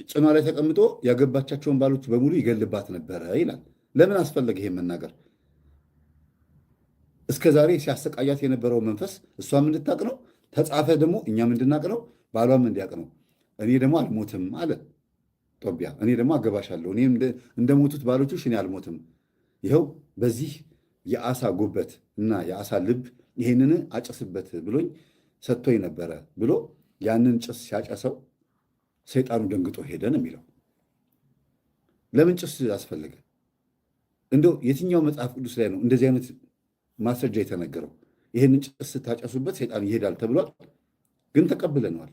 A: ጭኗ ላይ ተቀምጦ ያገባቻቸውን ባሎች በሙሉ ይገልባት ነበረ ይላል። ለምን አስፈለገ ይሄን መናገር? እስከ ዛሬ ሲያሰቃያት የነበረው መንፈስ እሷም እንድታቅ ነው፣ ተጻፈ ደግሞ እኛም እንድናቅ ነው፣ ባሏም እንዲያቅ ነው። እኔ ደግሞ አልሞትም አለ ጦቢያ። እኔ ደግሞ አገባሻለሁ፣ እኔ እንደሞቱት ባሎችሽ እኔ አልሞትም፣ ይኸው በዚህ የአሳ ጉበት እና የአሳ ልብ ይሄንን አጨስበት ብሎኝ ሰጥቶኝ ነበረ ብሎ ያንን ጭስ ሲያጨሰው ሰይጣኑ ደንግጦ ሄደን የሚለው ለምን ጭስ አስፈለገ? እንደው የትኛው መጽሐፍ ቅዱስ ላይ ነው እንደዚህ አይነት ማስረጃ የተነገረው? ይህንን ጭስ ስታጨሱበት ሰይጣን ይሄዳል ተብሏል፣ ግን ተቀብለነዋል።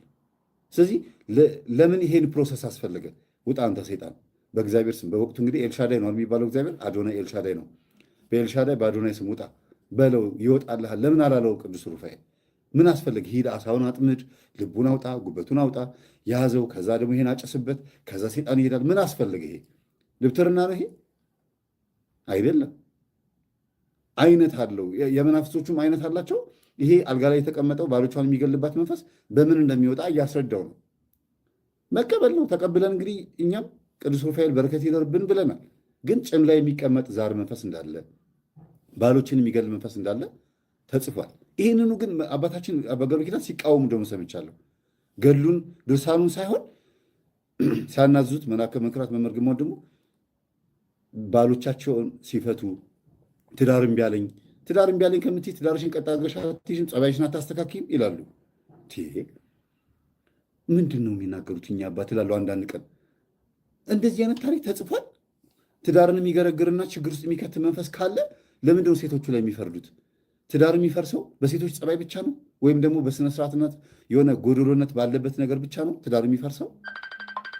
A: ስለዚህ ለምን ይሄን ፕሮሰስ አስፈለገ? ውጣ አንተ ሰይጣን በእግዚአብሔር ስም። በወቅቱ እንግዲህ ኤልሻዳይ ነው የሚባለው እግዚአብሔር፣ አዶናይ ኤልሻዳይ ነው። በኤልሻዳይ በአዶናይ ስም ውጣ በለው ይወጣልሃል። ለምን አላለው ቅዱስ ሩፋኤል? ምን አስፈለገ? ሂድ አሳውን አጥምድ፣ ልቡን አውጣ፣ ጉበቱን አውጣ፣ ያዘው፣ ከዛ ደግሞ ይሄን አጨስበት፣ ከዛ ሰይጣን ይሄዳል። ምን አስፈለገ? ይሄ ልብትርና ነው? ይሄ አይደለም። አይነት አለው። የመናፍስቶቹም አይነት አላቸው። ይሄ አልጋ ላይ የተቀመጠው ባሎቿን የሚገልባት መንፈስ በምን እንደሚወጣ እያስረዳው ነው። መቀበል ነው። ተቀብለን እንግዲህ እኛም ቅዱስ ሩፋኤል በረከት ይደርብን ብለናል። ግን ጭን ላይ የሚቀመጥ ዛር መንፈስ እንዳለ፣ ባሎችን የሚገል መንፈስ እንዳለ ተጽፏል። ይህንኑ ግን አባታችን አባ ገብረ ኪዳን ሲቃወሙ ደግሞ ሰምቻለሁ። ገድሉን ድርሳኑን ሳይሆን ሲያናዝዙት መናከ መንክራት መምህር ግርማው ደግሞ ባሎቻቸውን ሲፈቱ ትዳር እምቢ አለኝ ከምትይ ትዳርሽን ቀጥ አድርገሽ አትይዥም፣ ጸባይሽን አታስተካክይም ይላሉ። ምንድን ነው የሚናገሩት እኛ አባት እላለሁ። አንዳንድ ቀን እንደዚህ አይነት ታሪክ ተጽፏል። ትዳርን የሚገረግርና ችግር ውስጥ የሚከት መንፈስ ካለ ለምንድን ነው ሴቶቹ ላይ የሚፈርዱት? ትዳር የሚፈርሰው በሴቶች ጸባይ ብቻ ነው? ወይም ደግሞ በስነስርዓትነት የሆነ ጎዶሎነት ባለበት ነገር ብቻ ነው ትዳር የሚፈርሰው?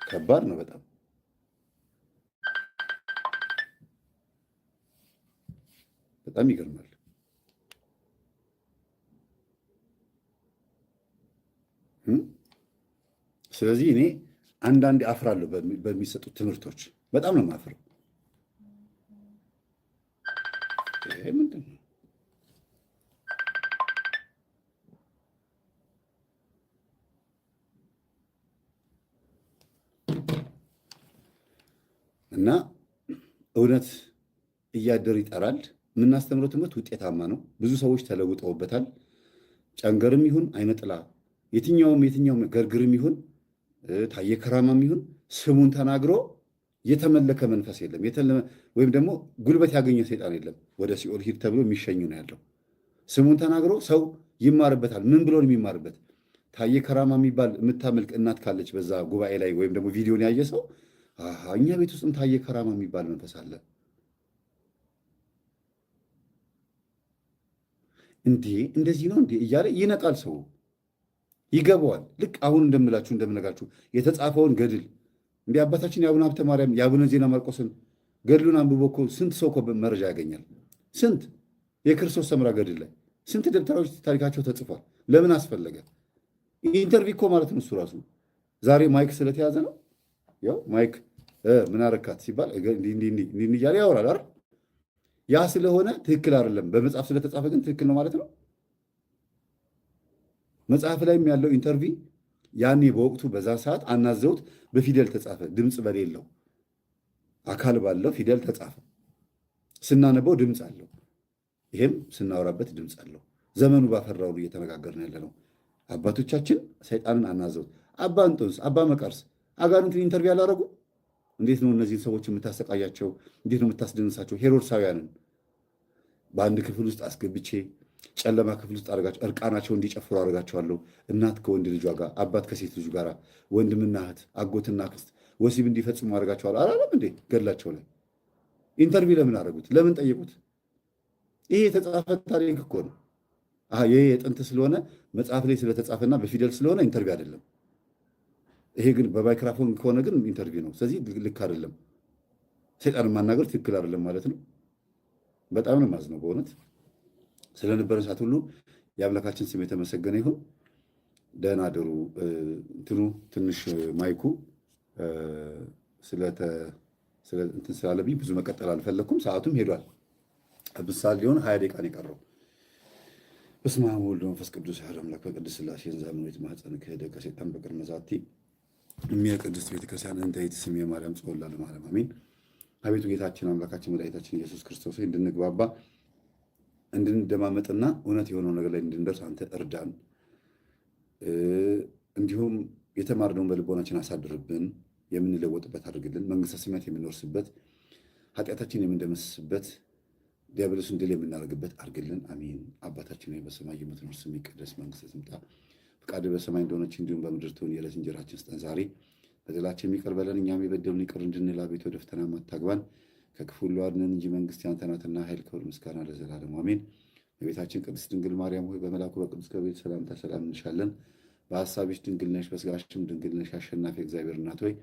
A: ከባድ ነው በጣም። በጣም ይገርማል። ስለዚህ እኔ አንዳንዴ አፍራለሁ በሚሰጡት ትምህርቶች፣ በጣም ነው የማፍረው። ይሄ ምንድን ነው? እና እውነት እያደር ይጠራል። የምናስተምረው ትምህርት ውጤታማ ነው። ብዙ ሰዎች ተለውጠውበታል። ጨንገርም ይሁን አይነጥላ የትኛውም ገርግርም ይሁን ታየ ከራማም ይሁን ስሙን ተናግሮ የተመለከ መንፈስ የለም፣ ወይም ደግሞ ጉልበት ያገኘ ሰይጣን የለም። ወደ ሲኦል ሂድ ተብሎ የሚሸኙ ነው ያለው። ስሙን ተናግሮ ሰው ይማርበታል። ምን ብሎ ነው የሚማርበት? ታየ ከራማ የሚባል የምታመልክ እናት ካለች በዛ ጉባኤ ላይ ወይም ደግሞ ቪዲዮን ያየ ሰው እኛ ቤት ውስጥም ታየ ከራማ የሚባል መንፈስ አለ እንዴ፣ እንደዚህ ነው እንዴ እያለ ይነቃል። ሰው ይገባዋል። ልክ አሁን እንደምነግራችሁ የተጻፈውን ገድል እንደ አባታችን የአቡነ ሀብተ ማርያም የአቡነ ዜና ማርቆስን ገድሉን አንብቦ እኮ ስንት ሰው እኮ መረጃ ያገኛል። ስንት የክርስቶስ ሰምራ ገድል ላይ ስንት ደብተራዎች ታሪካቸው ተጽፏል። ለምን አስፈለገ? ኢንተርቪው እኮ ማለት ነው እሱ ራሱ። ዛሬ ማይክ ስለተያዘ ነው። ያው ማይክ ምን አረካት ሲባል እንዲህ እያለ ያወራል አይደል? ያ ስለሆነ ትክክል አይደለም። በመጽሐፍ ስለተጻፈ ግን ትክክል ነው ማለት ነው። መጽሐፍ ላይም ያለው ኢንተርቪው ያኔ በወቅቱ በዛ ሰዓት አናዘውት በፊደል ተጻፈ። ድምፅ በሌለው አካል ባለው ፊደል ተጻፈ። ስናነበው ድምፅ አለው። ይሄም ስናወራበት ድምፅ አለው። ዘመኑ ባፈራው እየተነጋገርን ያለ ነው። አባቶቻችን ሰይጣንን አናዘውት። አባ እንጦንስ፣ አባ መቃርስ አጋንንትን ኢንተርቪው አላደረጉ? እንዴት ነው እነዚህን ሰዎች የምታሰቃያቸው? እንዴት ነው የምታስደንሳቸው? ሄሮድሳውያንን በአንድ ክፍል ውስጥ አስገብቼ ጨለማ ክፍል ውስጥ አድርጋቸው እርቃናቸው እንዲጨፍሩ አድርጋቸዋለሁ። እናት ከወንድ ልጇ ጋር፣ አባት ከሴት ልጁ ጋር፣ ወንድምና እህት፣ አጎትና ክስት ወሲብ እንዲፈጽሙ አድርጋቸዋለሁ አላለም እንዴ? ገድላቸው ላይ ኢንተርቪው ለምን አደረጉት? ለምን ጠየቁት? ይሄ የተጻፈ ታሪክ እኮ ነው። ይሄ የጥንት ስለሆነ መጽሐፍ ላይ ስለተጻፈና በፊደል ስለሆነ ኢንተርቪው አይደለም። ይሄ ግን በማይክራፎን ከሆነ ግን ኢንተርቪው ነው። ስለዚህ ልክ አይደለም። ሰይጣን ማናገር ትክክል አይደለም ማለት ነው። በጣም ነው የማዝነው በእውነት። ስለነበረን ሰዓት ሁሉ የአምላካችን ስም የተመሰገነ ይሁን። ደህና አደሩ። እንትኑ ትንሽ ማይኩ እንትን ስላለብኝ ብዙ መቀጠል አልፈለግኩም። ሰዓቱም ሄዷል። ምሳሌ ሊሆን 20 ደቂቃ ነው የቀረው። በስመ አብ ወወልድ ወመንፈስ ቅዱስ አሐዱ አምላክ በቅድስት ሥላሴ እንዛምን ወይትማኅፀን ክህደ ከሰይጣን በቅድመ ዛቲ እምየ ቅድስት ቤተክርስቲያን እንተ ይትስም የማርያም ጽዮን ለዓለመ ዓለም አሜን። አቤቱ ጌታችን አምላካችን መድኃኒታችን ኢየሱስ ክርስቶስ እንድንግባባ እንድንደማመጥና እውነት የሆነው ነገር ላይ እንድንደርስ አንተ እርዳን። እንዲሁም የተማርነውን በልቦናችን አሳድርብን፣ የምንለወጥበት አድርግልን። መንግሥተ ሰማያት የምንወርስበት፣ ኃጢአታችን የምንደመስስበት፣ ዲያብሎስን ድል የምናደርግበት አድርግልን። አሜን። አባታችን ሆይ በሰማይ የምትኖር ስምህ ይቀደስ፣ መንግሥትህ ትምጣ፣ ፈቃድህ በሰማይ እንደሆነች እንዲሁም በምድር ትሁን። የዕለት እንጀራችንን ስጠን ዛሬ፣ በደላችንን ይቅር በለን እኛም የበደሉንን ይቅር እንድንል፣ አቤቱ ወደ ፈተና አታግባን ከክፉ ሁሉ አድነን እንጂ መንግሥት ያንተ ናትና ኃይል፣ ክብር፣ ምስጋና ለዘላለሙ አሜን። እመቤታችን ቅድስት ድንግል ማርያም ሆይ በመልአኩ በቅዱስ ገብርኤል ሰላምታ ሰላም እንልሻለን። በሐሳብሽ ድንግል ነሽ፣ በሥጋሽም ድንግል ነሽ። አሸናፊ እግዚአብሔር እናት ሆይ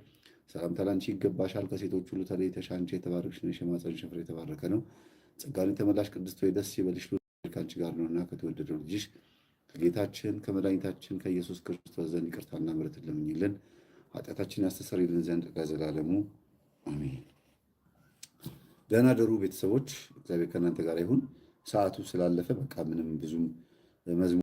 A: ሰላምታ ላንቺ ይገባሻል። ከሴቶች ሁሉ ተለይተሽ አንቺ የተባረክሽ ነሽ፣ የማኅፀንሽ ፍሬ የተባረከ ነው። ጸጋን የተመላሽ ቅድስት ሆይ ደስ ይበልሽ፣ ከአንቺ ጋር ነውና ከተወደደው ልጅሽ ከጌታችን ከመድኃኒታችን ከኢየሱስ ክርስቶስ ዘንድ ይቅርታና ምሕረትን ለምኝልን ኃጢአታችን ያስተሰርይልን ዘንድ ለዘላለሙ አሜን። ደህና ደሩ ቤተሰቦች። እግዚአብሔር ከእናንተ ጋር ይሁን። ሰዓቱ ስላለፈ በቃ ምንም ብዙም መዝሙር